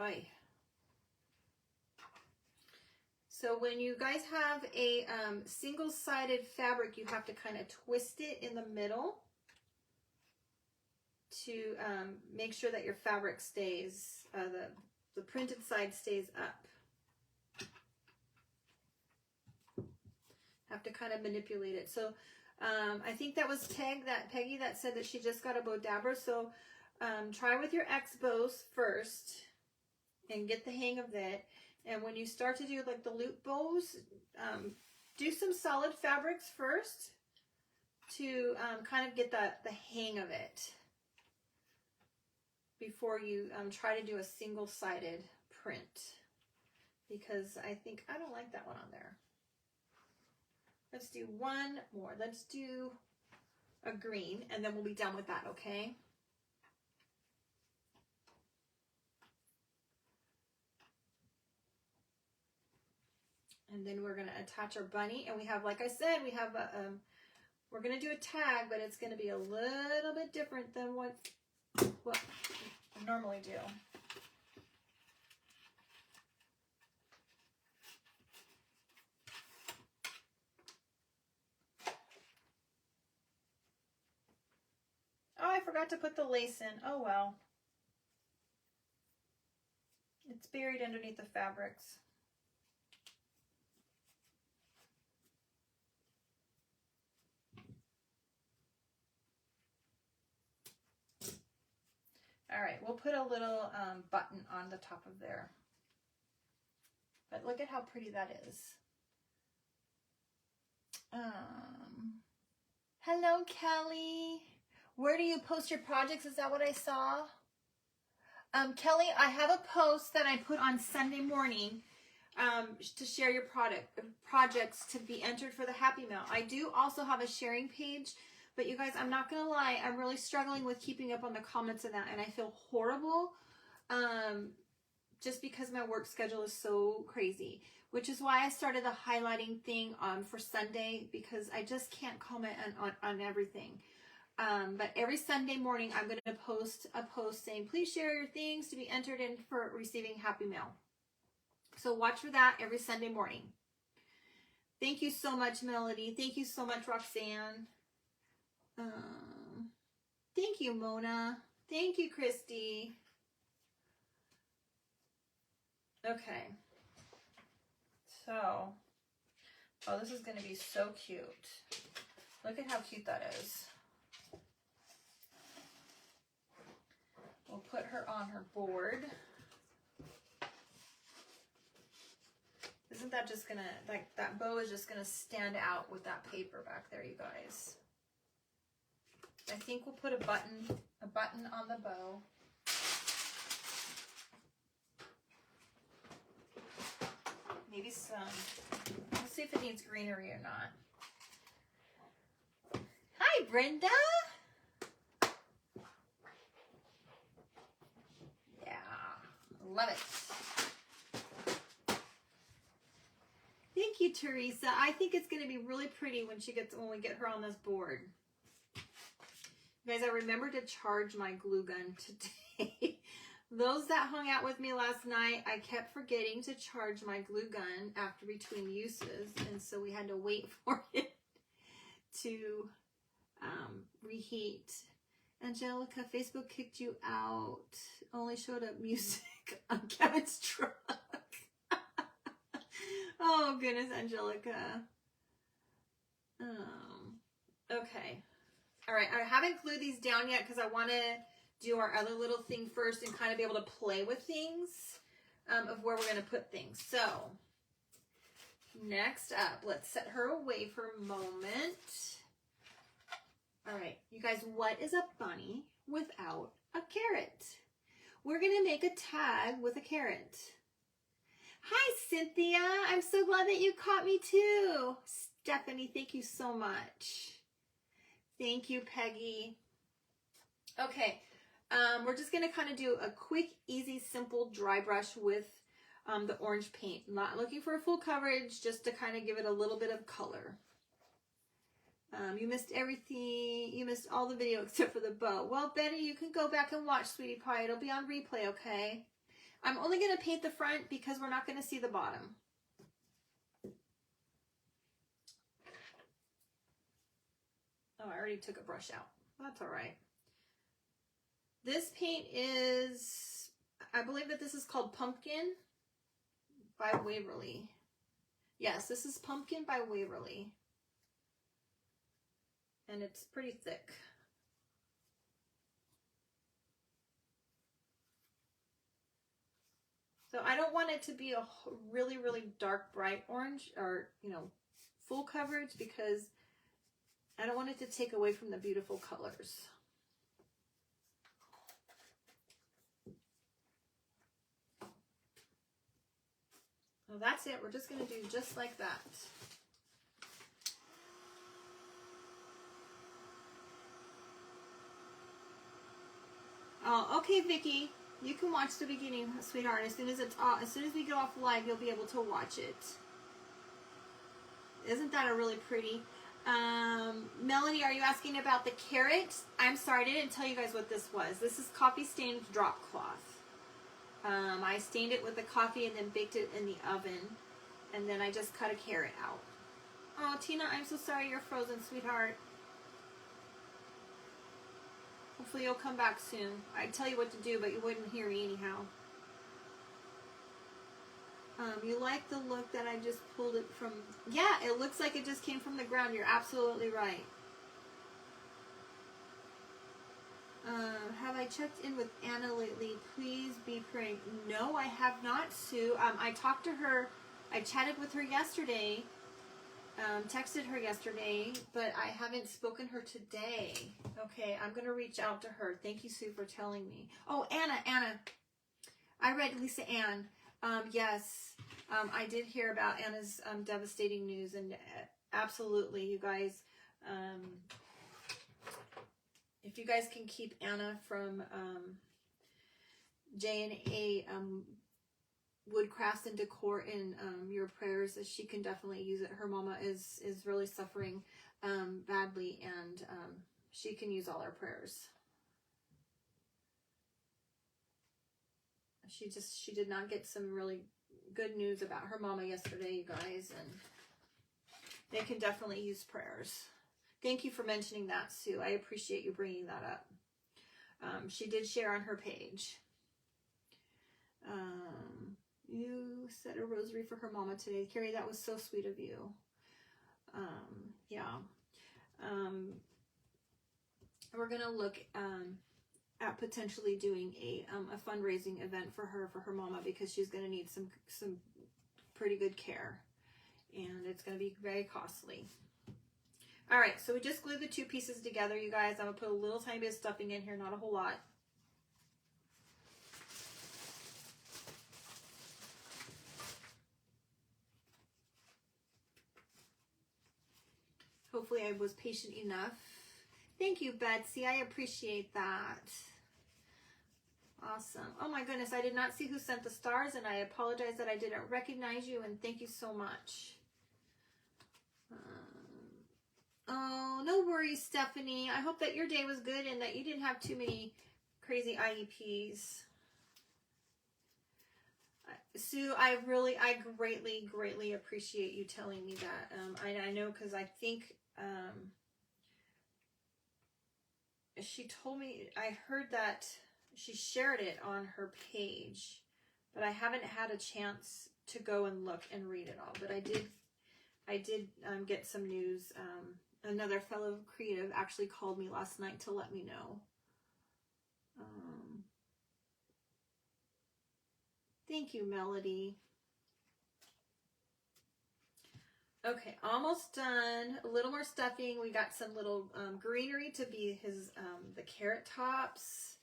Oy. So when you guys have a single-sided fabric, you have to kind of twist it in the middle to make sure that your fabric stays, the printed side stays up. Have to kind of manipulate it. So I think that was Peggy that said that she just got a bow dabber. So try with your X-bows first and get the hang of it. And when you start to do like the loop bows, do some solid fabrics first to kind of get the hang of it before you try to do a single-sided print, because I don't like that one on there. Let's do one more. Let's do a green, and then we'll be done with that, okay? And then we're going to attach our bunny, and we have, like I said, we have we're going to do a tag, but it's going to be a little bit different than what I normally do. Oh, I forgot to put the lace in. Oh, well. It's buried underneath the fabrics. All right, we'll put a little button on the top of there. But look at how pretty that is. Hello, Kelly. Where do you post your projects? Is that what I saw? Kelly, I have a post that I put on Sunday morning to share your projects to be entered for the Happy Mail. I do also have a sharing page. But you guys, I'm not going to lie, I'm really struggling with keeping up on the comments of that, and I feel horrible just because my work schedule is so crazy, which is why I started the highlighting thing for Sunday, because I just can't comment on everything. But every Sunday morning, I'm going to post a post saying, please share your things to be entered in for receiving Happy Mail. So watch for that every Sunday morning. Thank you so much, Melody. Thank you so much, Roxanne. Thank you, Mona. Thank you, Christy. Okay. So, oh, this is going to be so cute. Look at how cute that is. We'll put her on her board. Isn't that just going to, like, that bow is just going to stand out with that paper back there, you guys. I think we'll put a button on the bow. Maybe some, let's see if it needs greenery or not. Hi, Brenda. Yeah, love it. Thank you, Teresa. I think it's going to be really pretty when we get her on this board. Guys, I remember to charge my glue gun today. Those that hung out with me last night, I kept forgetting to charge my glue gun after between uses, and so we had to wait for it to reheat. Angelica, Facebook kicked you out. Only showed up music on Kevin's truck. Oh, goodness, Angelica. Okay. All right, I haven't glued these down yet because I want to do our other little thing first and kind of be able to play with things of where we're going to put things. So, next up, let's set her away for a moment. All right, you guys, what is a bunny without a carrot? We're going to make a tag with a carrot. Hi, Cynthia. I'm so glad that you caught me too. Stephanie, thank you so much. Thank you, Peggy. Okay, we're just going to kind of do a quick, easy, simple dry brush with the orange paint. Not looking for a full coverage, just to kind of give it a little bit of color. You missed everything. You missed all the video except for the bow. Well, Betty, you can go back and watch, sweetie pie. It'll be on replay, okay? I'm only going to paint the front because we're not going to see the bottom. Oh, I already took a brush out. That's all right. This paint is, I believe that this is called Pumpkin by Waverly. Yes, this is Pumpkin by Waverly. And it's pretty thick. So I don't want it to be a really, really dark, bright orange or, you know, full coverage because I don't want it to take away from the beautiful colors. So that's it. We're just going to do just like that. Oh, okay, Vicky. You can watch the beginning, sweetheart. As soon as we get off live, you'll be able to watch it. Isn't that a really pretty? Melanie, are you asking about the carrot? I'm sorry, I didn't tell you guys what this was. This is coffee stained drop cloth. I stained it with the coffee and then baked it in the oven. And then I just cut a carrot out. Oh, Tina, I'm so sorry you're frozen, sweetheart. Hopefully you'll come back soon. I'd tell you what to do, but you wouldn't hear me anyhow. You like the look that I just pulled it from? Yeah, it looks like it just came from the ground. You're absolutely right. Have I checked in with Anna lately? Please be praying. No, I have not, Sue. I talked to her. I chatted with her yesterday. Texted her yesterday, but I haven't spoken to her today. Okay, I'm going to reach out to her. Thank you, Sue, for telling me. Oh, Anna. I read Lisa Ann. Yes, I did hear about Anna's devastating news, and absolutely, you guys, if you guys can keep Anna from J&A Woodcrafts and Decor in your prayers, as she can definitely use it. Her mama is really suffering badly, and she can use all our prayers. She did not get some really good news about her mama yesterday, you guys, and they can definitely use prayers. Thank you for mentioning that, Sue. I appreciate you bringing that up. She did share on her page. You said a rosary for her mama today. Carrie, that was so sweet of you. Yeah. We're going to look at potentially doing a fundraising event for her mama, because she's going to need some pretty good care, and it's going to be very costly. All right, so we just glued the two pieces together, you guys. I'm going to put a little tiny bit of stuffing in here, not a whole lot. Hopefully I was patient enough. Thank you, Betsy. I appreciate that. Awesome. Oh my goodness, I did not see who sent the stars, and I apologize that I didn't recognize you, and thank you so much. Oh, no worries, Stephanie. I hope that your day was good and that you didn't have too many crazy IEPs. Sue, I greatly appreciate you telling me that. I know, because I think she told me, I heard that she shared it on her page, but I haven't had a chance to go and look and read it all. But I did get some news. Another fellow creative actually called me last night to let me know. Thank you, Melody. Okay, almost done. A little more stuffing. We got some little greenery to be his the carrot tops.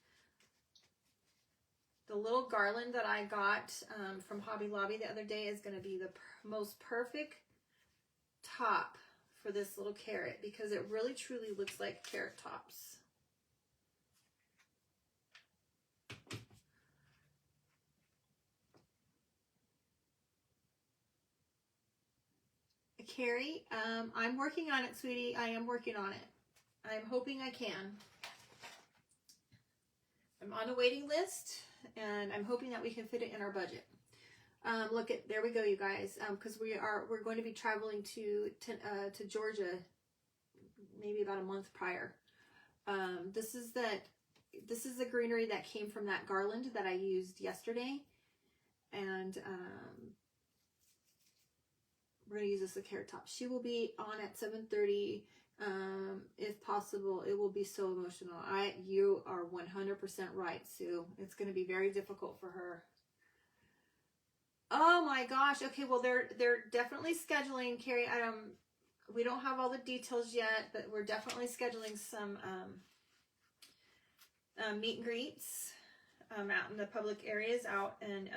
The little garland that I got from Hobby Lobby the other day is going to be the most perfect top for this little carrot, because it really truly looks like carrot tops. Carrie. I'm working on it, sweetie. I am working on it. I'm hoping I can. I'm on a waiting list, and I'm hoping that we can fit it in our budget. Look at, there we go, you guys. Because we're going to be traveling to Georgia, maybe about a month prior. This is the greenery that came from that garland that I used yesterday, and we're gonna use this as a Carrot Top. She will be on at 7:30. If possible. It will be so emotional. You are 100% right, Sue. It's going to be very difficult for her. Oh my gosh. Okay, well they're definitely scheduling, Carrie. We don't have all the details yet, but we're definitely scheduling some meet and greets out in the public areas, out in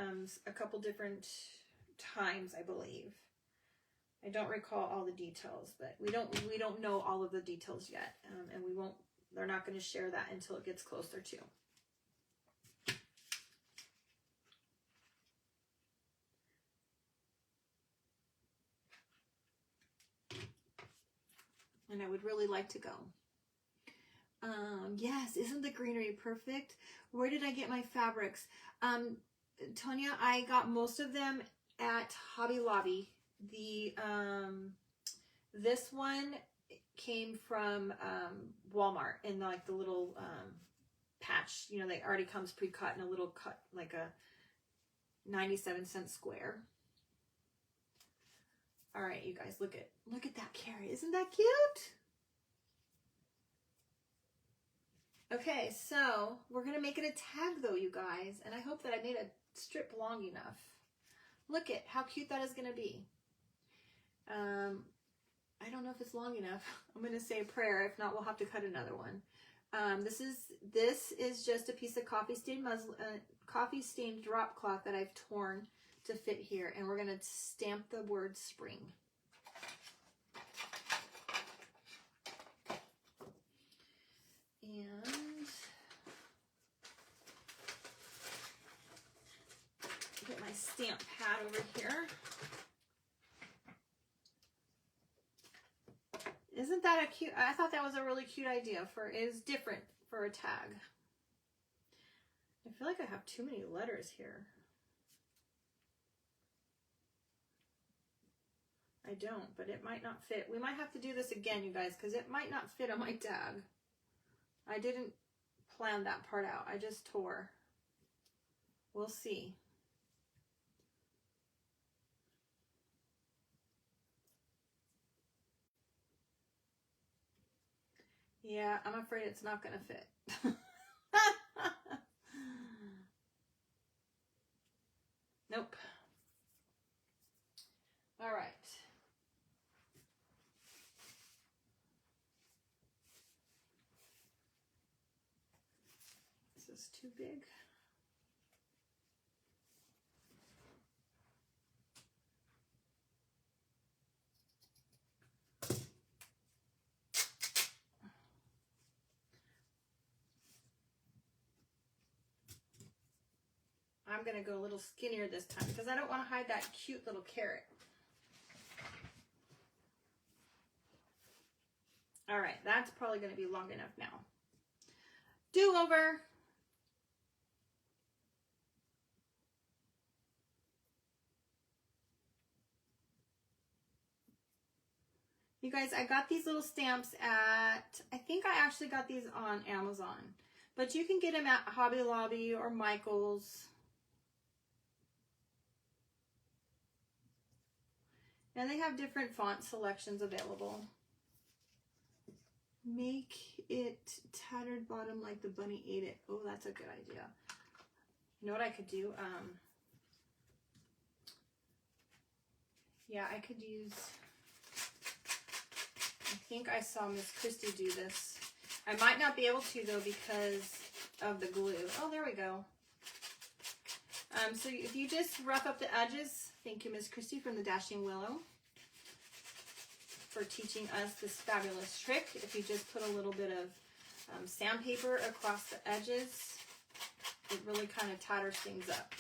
a couple different times, I believe. I don't recall all the details, but we don't know all of the details yet, and they're not going to share that until it gets closer to. And I would really like to go. Yes, isn't the greenery perfect? Where did I get my fabrics? Tonya, I got most of them at Hobby Lobby. This one came from Walmart in like the little patch, you know, that already comes pre-cut in a little cut, like a 97-cent square. All right, you guys, look at that Carrie. Isn't that cute? Okay, so we're gonna make it a tag though, you guys, and I hope that I made a strip long enough. Look at how cute that is gonna be. I don't know if it's long enough. I'm going to say a prayer. If not, we'll have to cut another one. This is just a piece of coffee stained drop cloth that I've torn to fit here, and we're going to stamp the word spring. And get my stamp pad over here. Isn't that a cute, I thought that was a really cute idea it is different for a tag. I feel like I have too many letters here. I don't, but it might not fit. We might have to do this again, you guys, because it might not fit on my tag. I didn't plan that part out. I just tore. We'll see. Yeah, I'm afraid it's not going to fit. Nope. All right. This is too big. I'm going to go a little skinnier this time because I don't want to hide that cute little carrot. All right, that's probably going to be long enough now. Do-over. You guys, I got these little stamps at, I think I actually got these on Amazon, but you can get them at Hobby Lobby or Michael's. And they have different font selections available. Make it tattered bottom like the bunny ate it. Oh, that's a good idea. You know what I could do? Yeah, I could use, I think I saw Miss Christie do this. I might not be able to though because of the glue. Oh, there we go. So if you just rough up the edges, thank you, Miss Christie from the Dashing Willow, for teaching us this fabulous trick. If you just put a little bit of sandpaper across the edges, it really kind of tatters things up.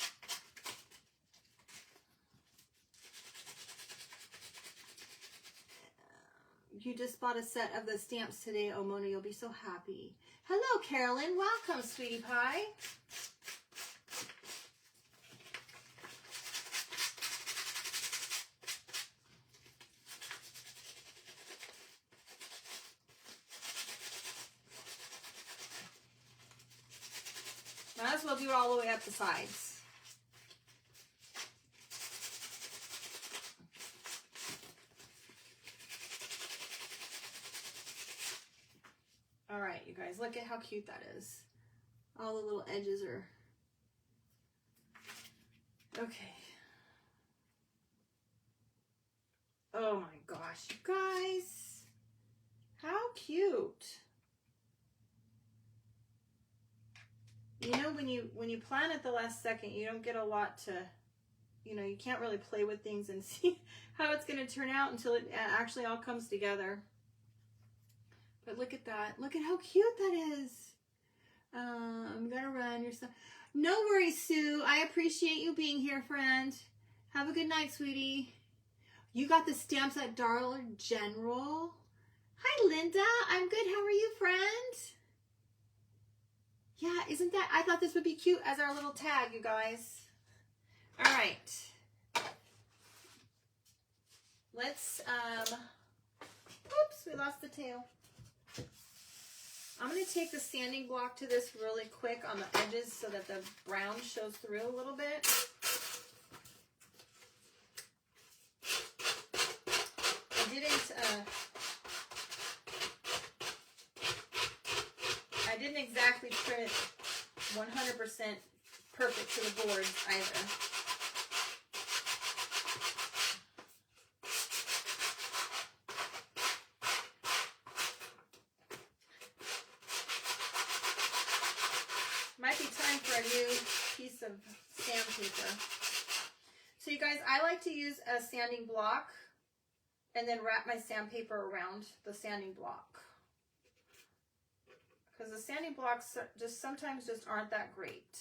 you just bought a set of the stamps today, oh Mona, you'll be so happy. Hello, Carolyn. Welcome, sweetie pie. Might as well do it all the way up the sides. All right, you guys, look at how cute that is. All the little edges are... Okay. Oh my gosh, you guys. How cute. You know, when you plan at the last second, you don't get a lot to, you know, you can't really play with things and see how it's going to turn out until it actually all comes together. But look at that. Look at how cute that is. I'm going to run your stuff. No worries, Sue. I appreciate you being here, friend. Have a good night, sweetie. You got the stamps at Dollar General. Hi, Linda. I'm good. How are you, friend? Yeah, isn't that... I thought this would be cute as our little tag, you guys. All right. Let's... Oops, we lost the tail. I'm going to take the sanding block to this really quick on the edges so that the brown shows through a little bit. I didn't exactly trim it 100% perfect to the boards either. Might be time for a new piece of sandpaper. So you guys, I like to use a sanding block and then wrap my sandpaper around the sanding block. Because the sanding blocks just sometimes just aren't that great.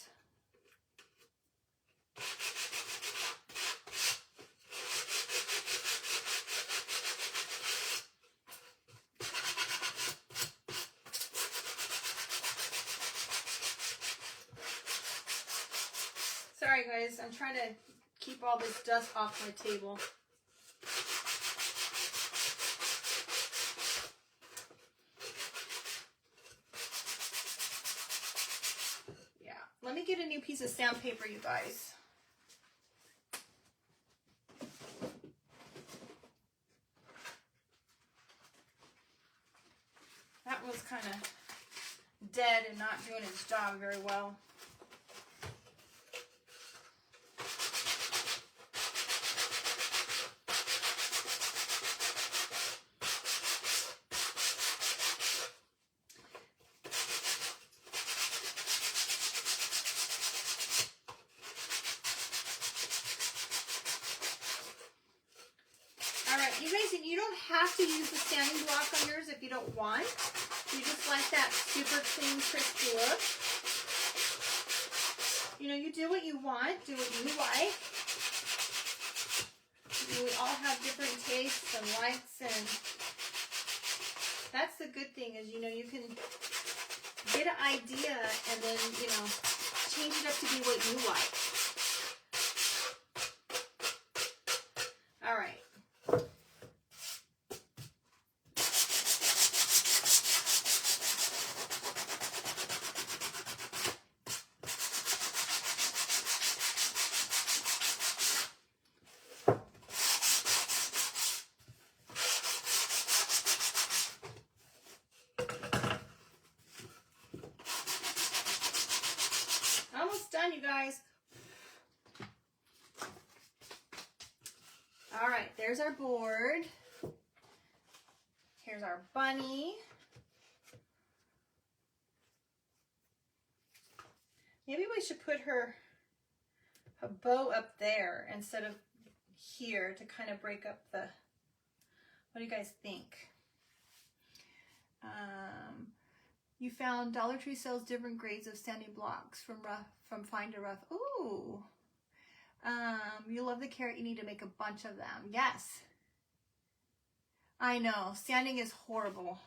Sorry guys, I'm trying to keep all this dust off my table. Yeah, let me get a new piece of sandpaper, you guys. That was kind of dead and not doing its job very well. You guys, you don't have to use the sanding block on yours if you don't want. You just like that super clean, crispy look. You know, you do what you want, do what you like. You know, we all have different tastes and likes, and that's the good thing is, you know, you can get an idea and then, you know, change it up to be what you like. All right. Almost done, you guys. All right, there's our board. Here's our bunny. Maybe we should put her a bow up there instead of here to kind of break up the, what do you guys think? You found Dollar Tree sells different grades of sanding blocks from fine to rough. Ooh. You love the carrot. You need to make a bunch of them. Yes. I know, standing is horrible.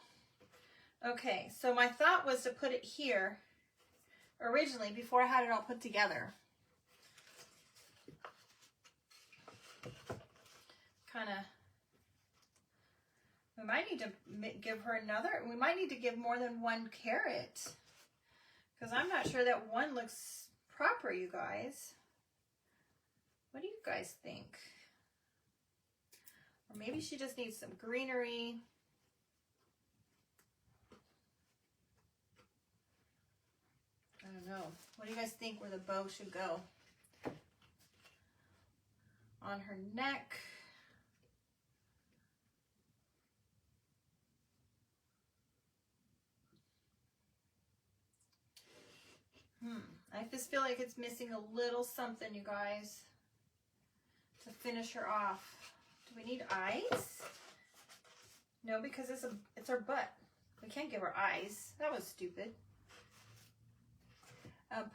Okay, so my thought was to put it here originally before I had it all put together. Kind of, we might need to give her another, we might need to give more than one carrot. Because I'm not sure that one looks proper, you guys. What do you guys think? Or maybe she just needs some greenery. I don't know. What do you guys think where the bow should go? On her neck. I just feel like it's missing a little something, you guys, to finish her off. Do we need eyes? No, because it's her butt. We can't give her eyes. That was stupid.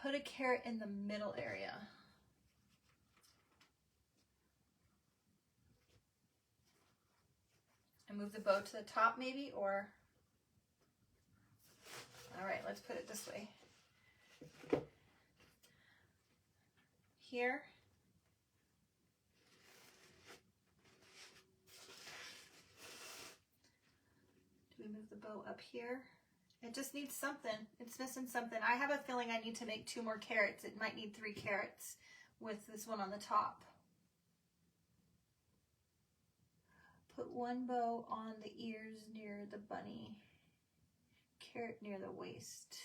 Put a carrot in the middle area. And move the bow to the top maybe, or... All right, let's put it this way. Here. Do we move the bow up here? It just needs something. It's missing something. I have a feeling I need to make 2 more carrots. It might need 3 carrots with this one on the top. Put one bow on the ears near the bunny. Carrot near the waist.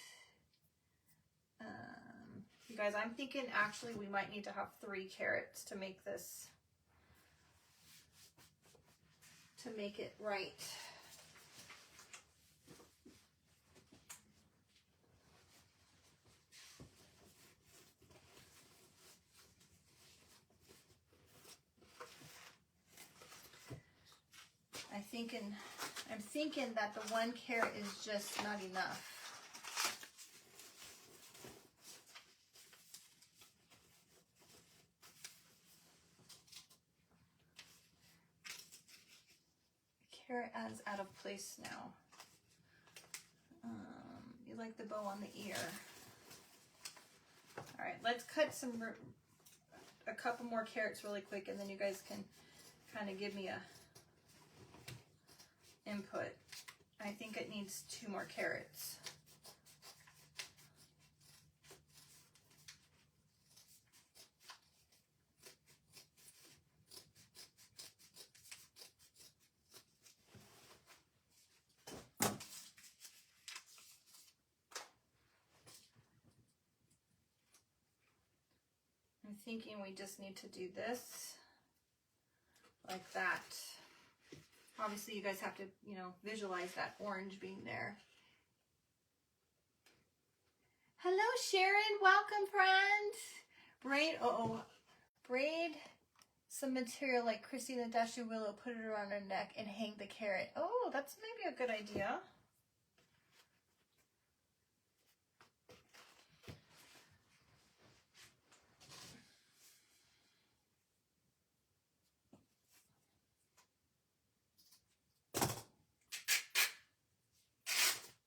You guys, I'm thinking actually we might need to have 3 carrots to make this, to make it right. I'm thinking that the 1 carrot is just not enough. Carrot is out of place now. You like the bow on the ear. All right, let's cut a couple more carrots really quick, and then you guys can kind of give me a input. I think it needs 2 more carrots. I'm thinking we just need to do this like that. Obviously, you guys have to, you know, visualize that orange being there. Hello, Sharon. Welcome, friend. Braid some material like Christy and the Dashy Willow, put it around her neck, and hang the carrot. Oh, that's maybe a good idea.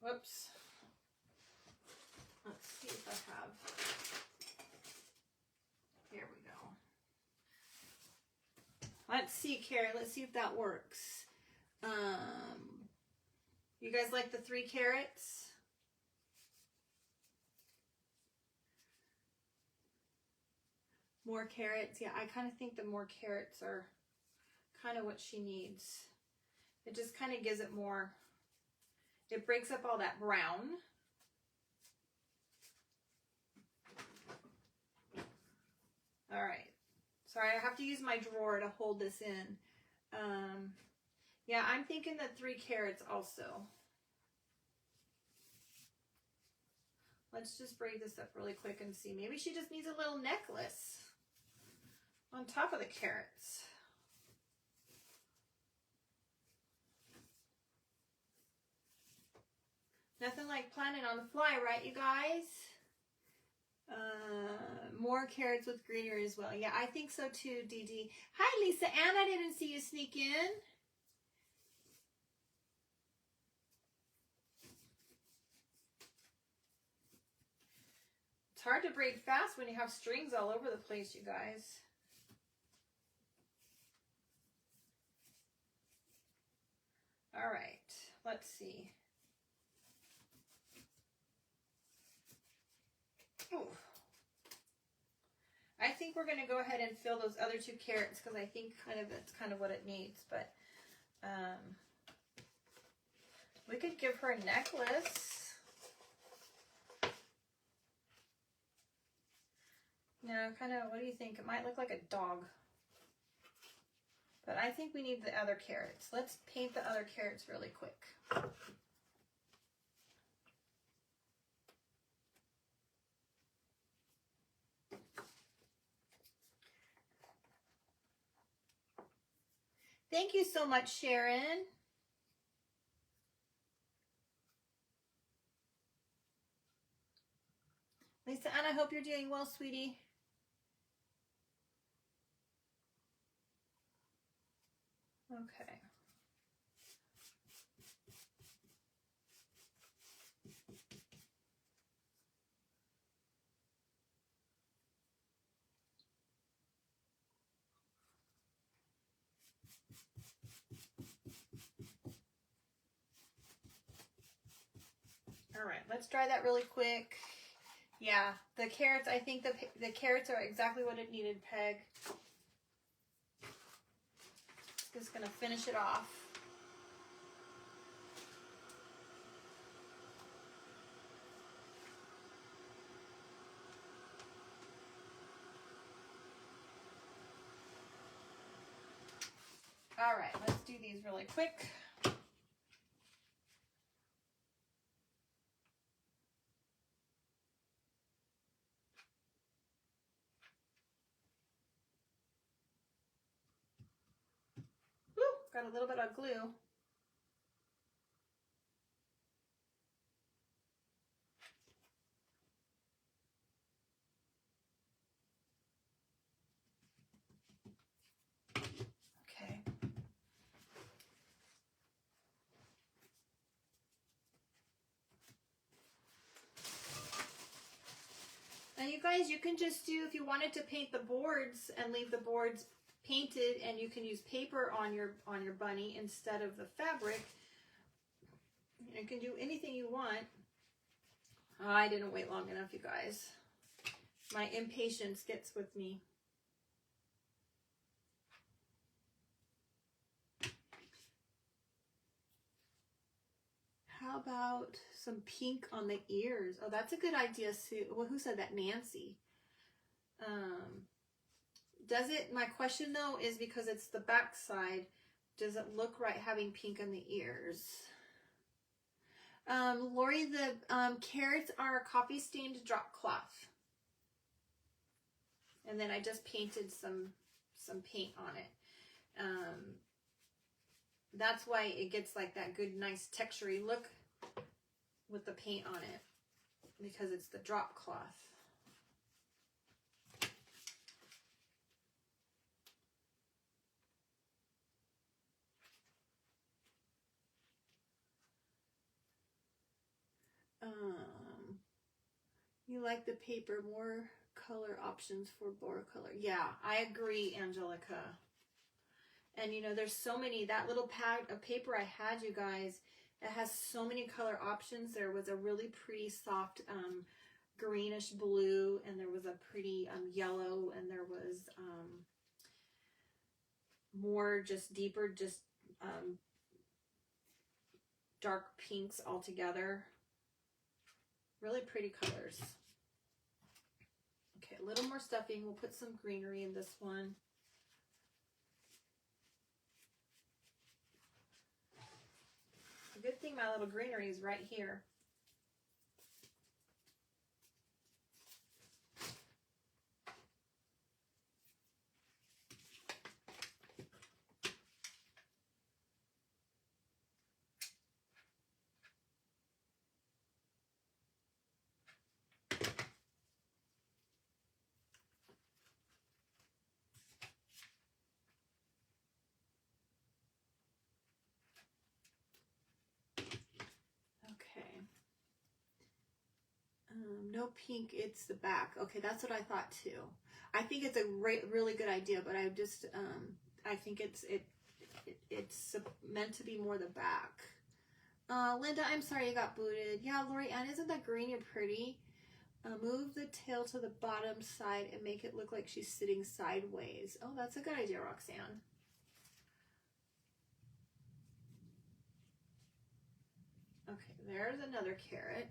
Whoops. Let's see if I have. Here we go. Let's see, Carrie. Let's see if that works. You guys like the 3 carrots? More carrots. Yeah, I kind of think the more carrots are kind of what she needs. It just kind of gives it more. It breaks up all that brown. All right. Sorry, I have to use my drawer to hold this in. Yeah, I'm thinking that 3 carrots also. Let's just braid this up really quick and see. Maybe she just needs a little necklace on top of the carrots. Nothing like planning on the fly, right, you guys? More carrots with greenery as well. Yeah, I think so too, Dee Dee. Hi, Lisa Ann. I didn't see you sneak in. hard to braid fast when you have strings all over the place, you guys. All right, let's see. Ooh. I think we're going to go ahead and fill those other 2 carrots because I think that's kind of what it needs. But we could give her a necklace. No, kind of, what do you think? It might look like a dog. But I think we need the other carrots. Let's paint the other carrots really quick. Thank you so much, Sharon. Lisa Ann, I hope you're doing well, sweetie. Okay. All right, let's dry that really quick. Yeah, the carrots, I think the carrots are exactly what it needed, Peg. Just gonna finish it off. All right, let's do these really quick. Woo, got a little bit of glue. Okay. Now you guys, you can just do, if you wanted to paint the boards and leave the boards painted, and you can use paper on your bunny instead of the fabric. You can do anything you want. Oh, I didn't wait long enough, you guys. My impatience gets with me. How about some pink on the ears? Oh, that's a good idea, Sue. Well, who said that? Nancy. Does it, my question though, is because it's the back side, does it look right having pink on the ears? Lori, the carrots are coffee stained drop cloth. And then I just painted some paint on it. That's why it gets like that good, nice textury look with the paint on it, because it's the drop cloth. You like the paper, more color options for more color. Yeah, I agree, Angelica. And you know, there's so many, that little pad of paper I had, you guys, it has so many color options. There was a really pretty soft greenish blue, and there was a pretty yellow, and there was more just deeper, just dark pinks all together. Really pretty colors. Okay, a little more stuffing. We'll put some greenery in this one. A good thing my little greenery is right here. Okay. no pink, it's the back. Okay, that's what I thought too. I think it's a really good idea, but I just, I think it's meant to be more the back. Linda, I'm sorry you got booted. Yeah, Lori Ann, isn't that green? You're pretty. Move the tail to the bottom side and make it look like she's sitting sideways. Oh, that's a good idea, Roxanne. Okay, there's another carrot.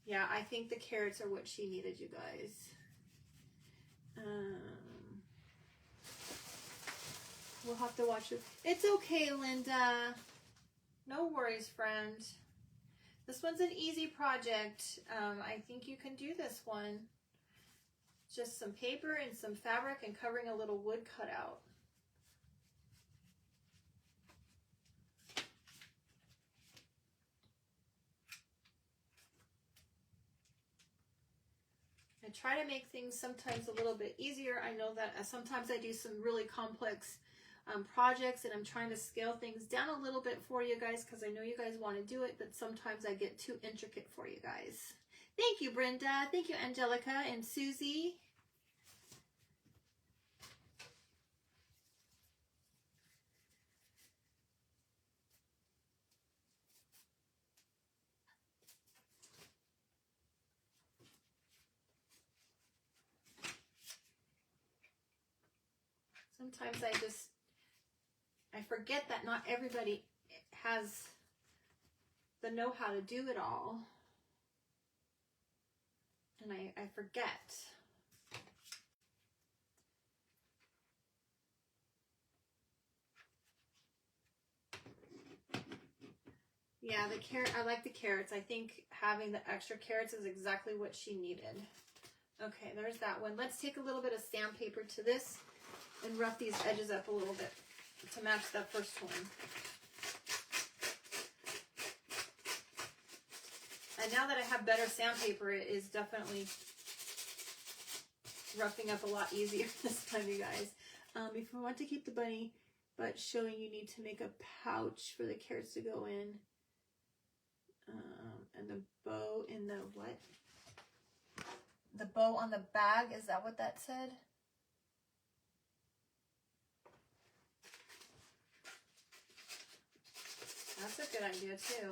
Yeah, I think the carrots are what she needed, you guys. We'll have to watch it. It's okay, Linda. No worries, friend. This one's an easy project. I think you can do this one. Just some paper and some fabric and covering a little wood cutout. I try to make things sometimes a little bit easier. I know that sometimes I do some really complex projects and I'm trying to scale things down a little bit for you guys because I know you guys want to do it, but sometimes I get too intricate for you guys. Thank you, Brenda. Thank you, Angelica and Susie. Sometimes I forget that not everybody has the know-how to do it all. And I forget. Yeah, the carrot, I like the carrots. I think having the extra carrots is exactly what she needed. Okay, there's that one. Let's take a little bit of sandpaper to this and rough these edges up a little bit to match that first one. And now that I have better sandpaper, it is definitely roughing up a lot easier this time, you guys. If you want to keep the bunny butt showing, you need to make a pouch for the carrots to go in. And the bow in the what? The bow on the bag, is that what that said? That's a good idea too.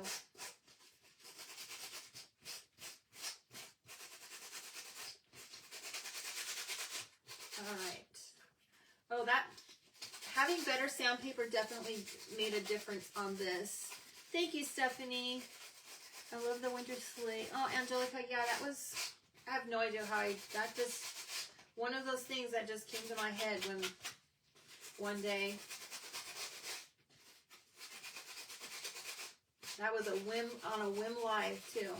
All right. Oh, that having better sandpaper definitely made a difference on this. Thank you, Stephanie. I love the winter sleigh. Oh, Angelica, yeah, that was, I have no idea how that just, one of those things that just came to my head when one day. That was a whim, on a whim live too.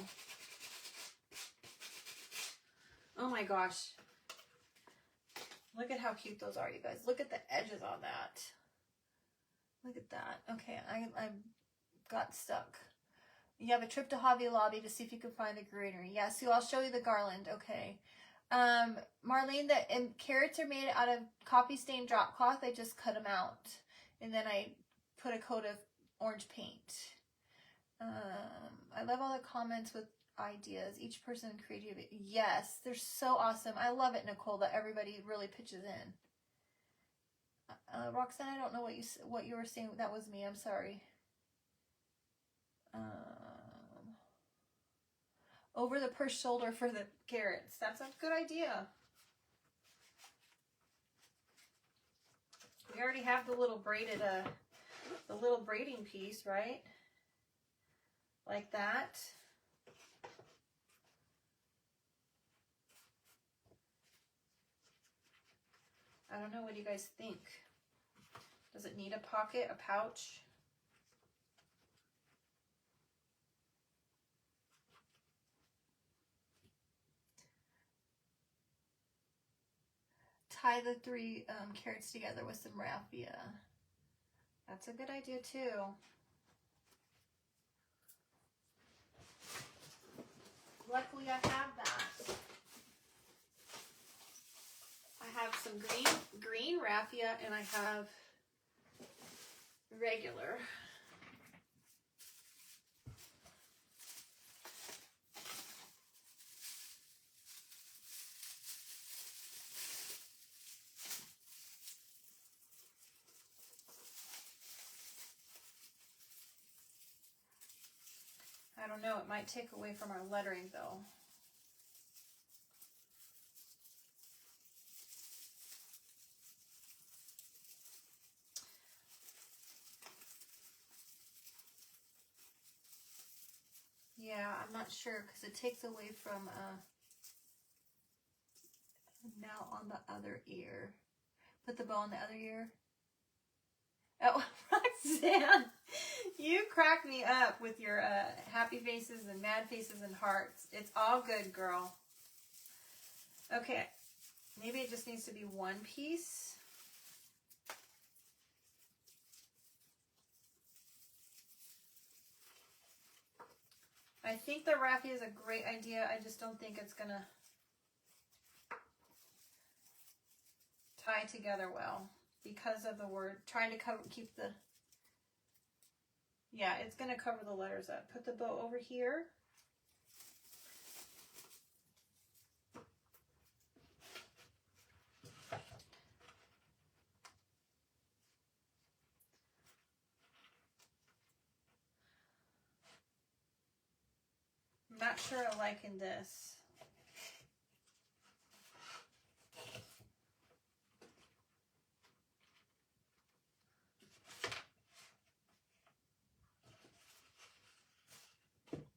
Oh my gosh. Look at how cute those are, you guys. Look at the edges on that. Look at that. Okay, I got stuck. You have a trip to Hobby Lobby to see if you can find the greenery. Yeah, Sue, I'll show you the garland. Okay. Marlene, the carrots are made out of copy stain drop cloth. I just cut them out. And then I put a coat of orange paint. I love all the comments with ideas. Each person creative. Yes, they're so awesome. I love it, Nicole, that everybody really pitches in. Roxanne, I don't know what you were saying. That was me. I'm sorry. Over the purse shoulder for the carrots. That's a good idea. We already have the little braided, the little braiding piece, right? Like that. I don't know. What do you guys think? Does it need a pocket, a pouch? Tie the three carrots together with some raffia. That's a good idea too. Luckily I have that. I have some green raffia and I have regular. I don't know, it might take away from our lettering though. Yeah, I'm not sure because it takes away from now on the other ear. Put the bow on the other ear. Oh, Roxanne, you crack me up with your happy faces and mad faces and hearts. It's all good, girl. Okay, maybe it just needs to be one piece. I think the raffia is a great idea. I just don't think it's gonna tie together well because of the word. Trying to keep the, yeah, it's gonna cover the letters up. Put the bow over here. I'm not sure I like in this.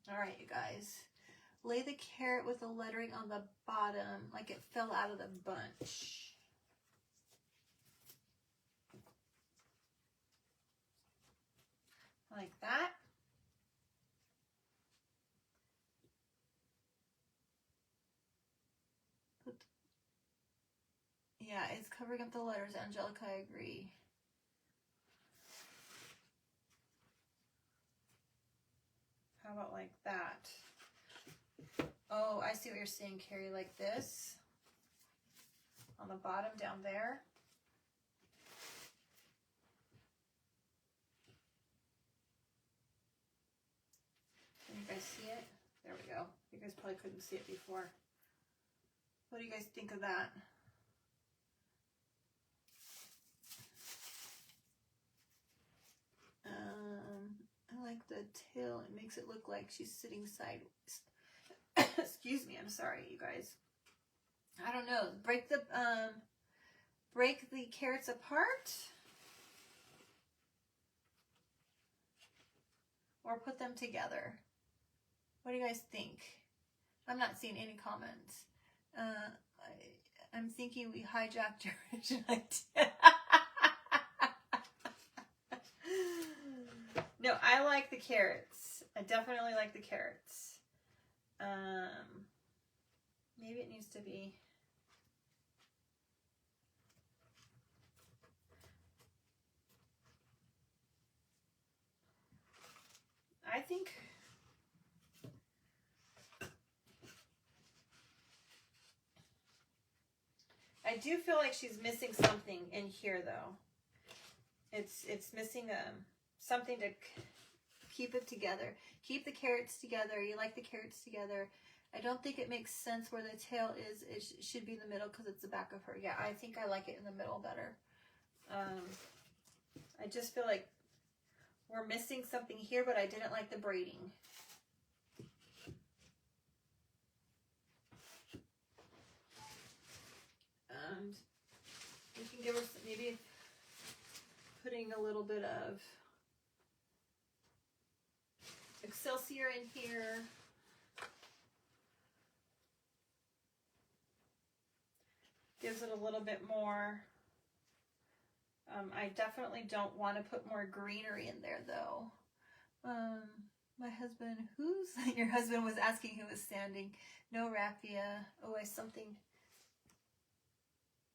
All right, you guys. Lay the carrot with the lettering on the bottom like it fell out of the bunch. Like that. Yeah, it's covering up the letters, Angelica, I agree. How about like that? Oh, I see what you're saying, Carrie, like this. On the bottom down there. Can you guys see it? There we go. You guys probably couldn't see it before. What do you guys think of that? I like the tail. It makes it look like she's sitting sideways. Excuse me, I'm sorry, you guys. I don't know. Break the carrots apart. Or put them together. What do you guys think? I'm not seeing any comments. I'm thinking we hijacked your original idea. No, I like the carrots. I definitely like the carrots. Maybe it needs to be. I think I do feel like she's missing something in here though. It's missing something to keep it together. Keep the carrots together. You like the carrots together. I don't think it makes sense where the tail is. It should be in the middle because it's the back of her. Yeah, I think I like it in the middle better. I just feel like we're missing something here, but I didn't like the braiding. And we can give her maybe putting a little bit of Excelsior in here. Gives it a little bit more. I definitely don't want to put more greenery in there though. My husband, your husband was asking who was standing. No raffia. Oh,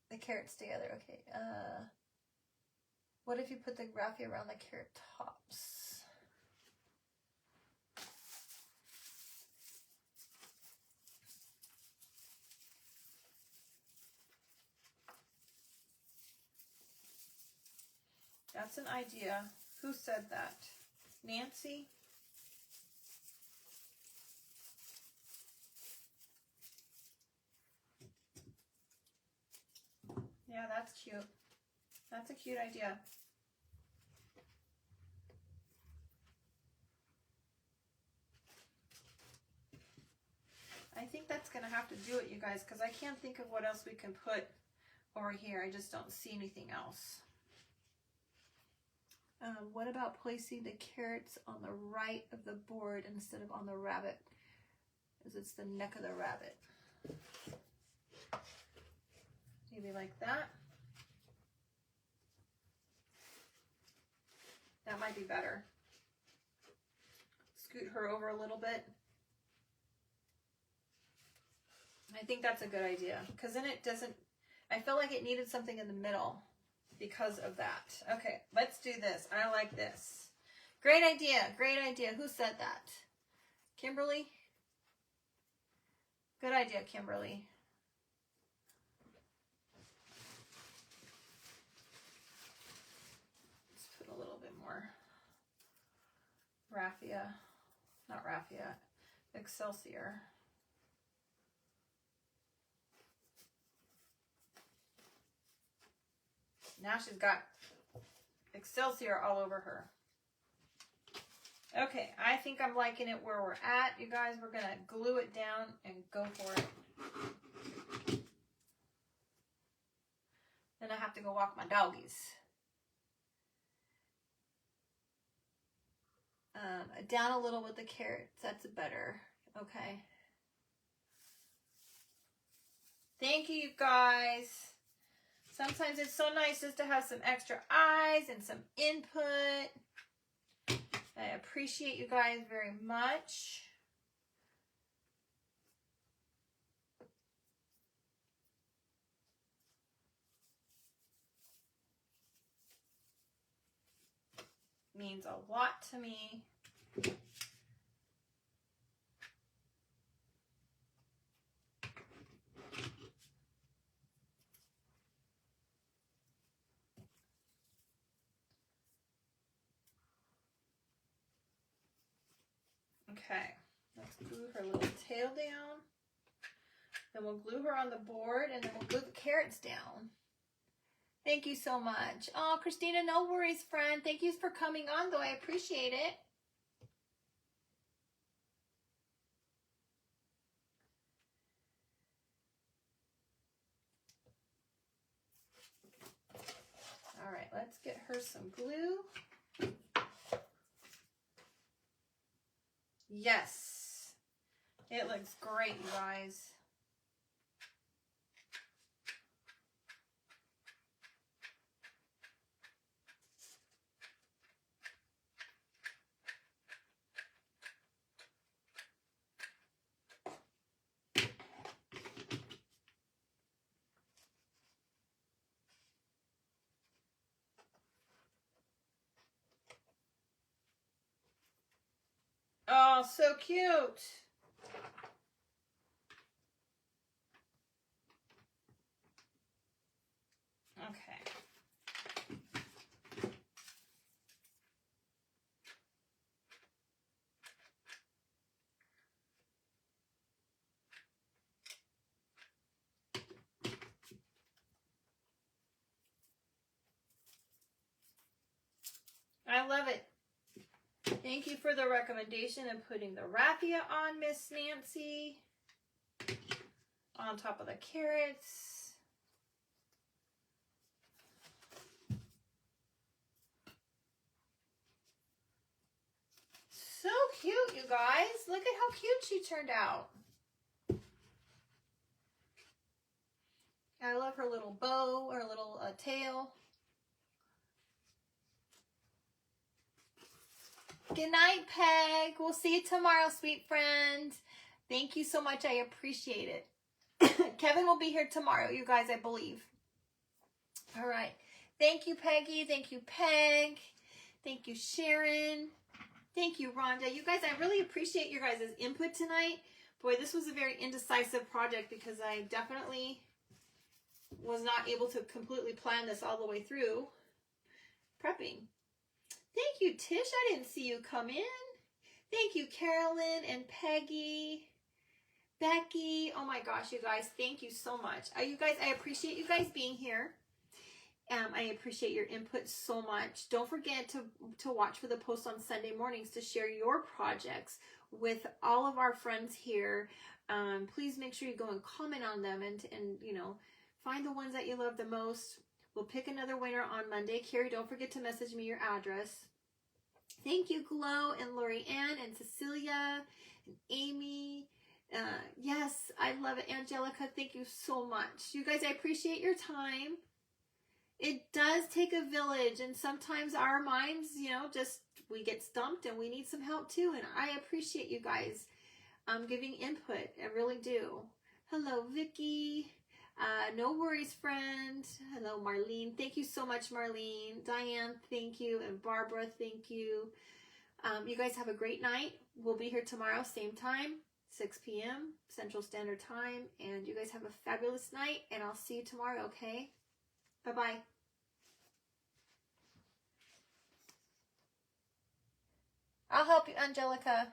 the carrots together. Okay. What if you put the raffia around the carrot tops? That's an idea. Who said that? Nancy? Yeah, that's cute. That's a cute idea. I think that's going to have to do it, you guys, because I can't think of what else we can put over here. I just don't see anything else. What about placing the carrots on the right of the board instead of on the rabbit? Because it's the neck of the rabbit. Maybe like that. That might be better. Scoot her over a little bit. I think that's a good idea, because then it doesn't, I feel like it needed something in the middle because of that. Okay, let's do this. I like this. Great idea. Great idea. Who said that? Kimberly? Good idea, Kimberly. Let's put a little bit more raffia. Not raffia. Excelsior. Now she's got Excelsior all over her. Okay, I think I'm liking it where we're at. You guys, we're going to glue it down and go for it. Then I have to go walk my doggies. Down a little with the carrots. That's better. Okay. Thank you, you guys. Sometimes it's so nice just to have some extra eyes and some input. I appreciate you guys very much. Means a lot to me. Okay, let's glue her little tail down. Then we'll glue her on the board, and then we'll glue the carrots down. Thank you so much. Oh, Christina, no worries, friend. Thank you for coming on, though. I appreciate it. All right, let's get her some glue. Yes, it looks great, you guys. Oh, so cute. Okay. I love it. Thank you for the recommendation and putting the raffia on, Miss Nancy. On top of the carrots. So cute, you guys. Look at how cute she turned out. I love her little bow, her little tail. Good night, Peg. We'll see you tomorrow, sweet friend. Thank you so much. I appreciate it. Kevin will be here tomorrow, you guys, I believe. All right. Thank you, Peggy. Thank you, Peg. Thank you, Sharon. Thank you, Rhonda. You guys, I really appreciate your guys' input tonight. Boy, this was a very indecisive project because I definitely was not able to completely plan this all the way through. Prepping. Thank you, Tish. I didn't see you come in. Thank you, Carolyn and Peggy. Becky. Oh my gosh, you guys. Thank you so much. You guys, I appreciate you guys being here. I appreciate your input so much. Don't forget to watch for the post on Sunday mornings to share your projects with all of our friends here. Please make sure you go and comment on them and you know, find the ones that you love the most. We'll pick another winner on Monday. Carrie, don't forget to message me your address. Thank you, Glow and Lori Ann and Cecilia and Amy. Yes, I love it. Angelica, thank you so much. You guys, I appreciate your time. It does take a village, and sometimes our minds, you know, just we get stumped and we need some help too. And I appreciate you guys giving input. I really do. Hello, Vicky. No worries, friend. Hello, Marlene. Thank you so much, Marlene. Diane, thank you. And Barbara, thank you. You guys have a great night. We'll be here tomorrow, same time, 6 p.m. Central Standard Time. And you guys have a fabulous night, and I'll see you tomorrow, okay? Bye-bye. I'll help you, Angelica.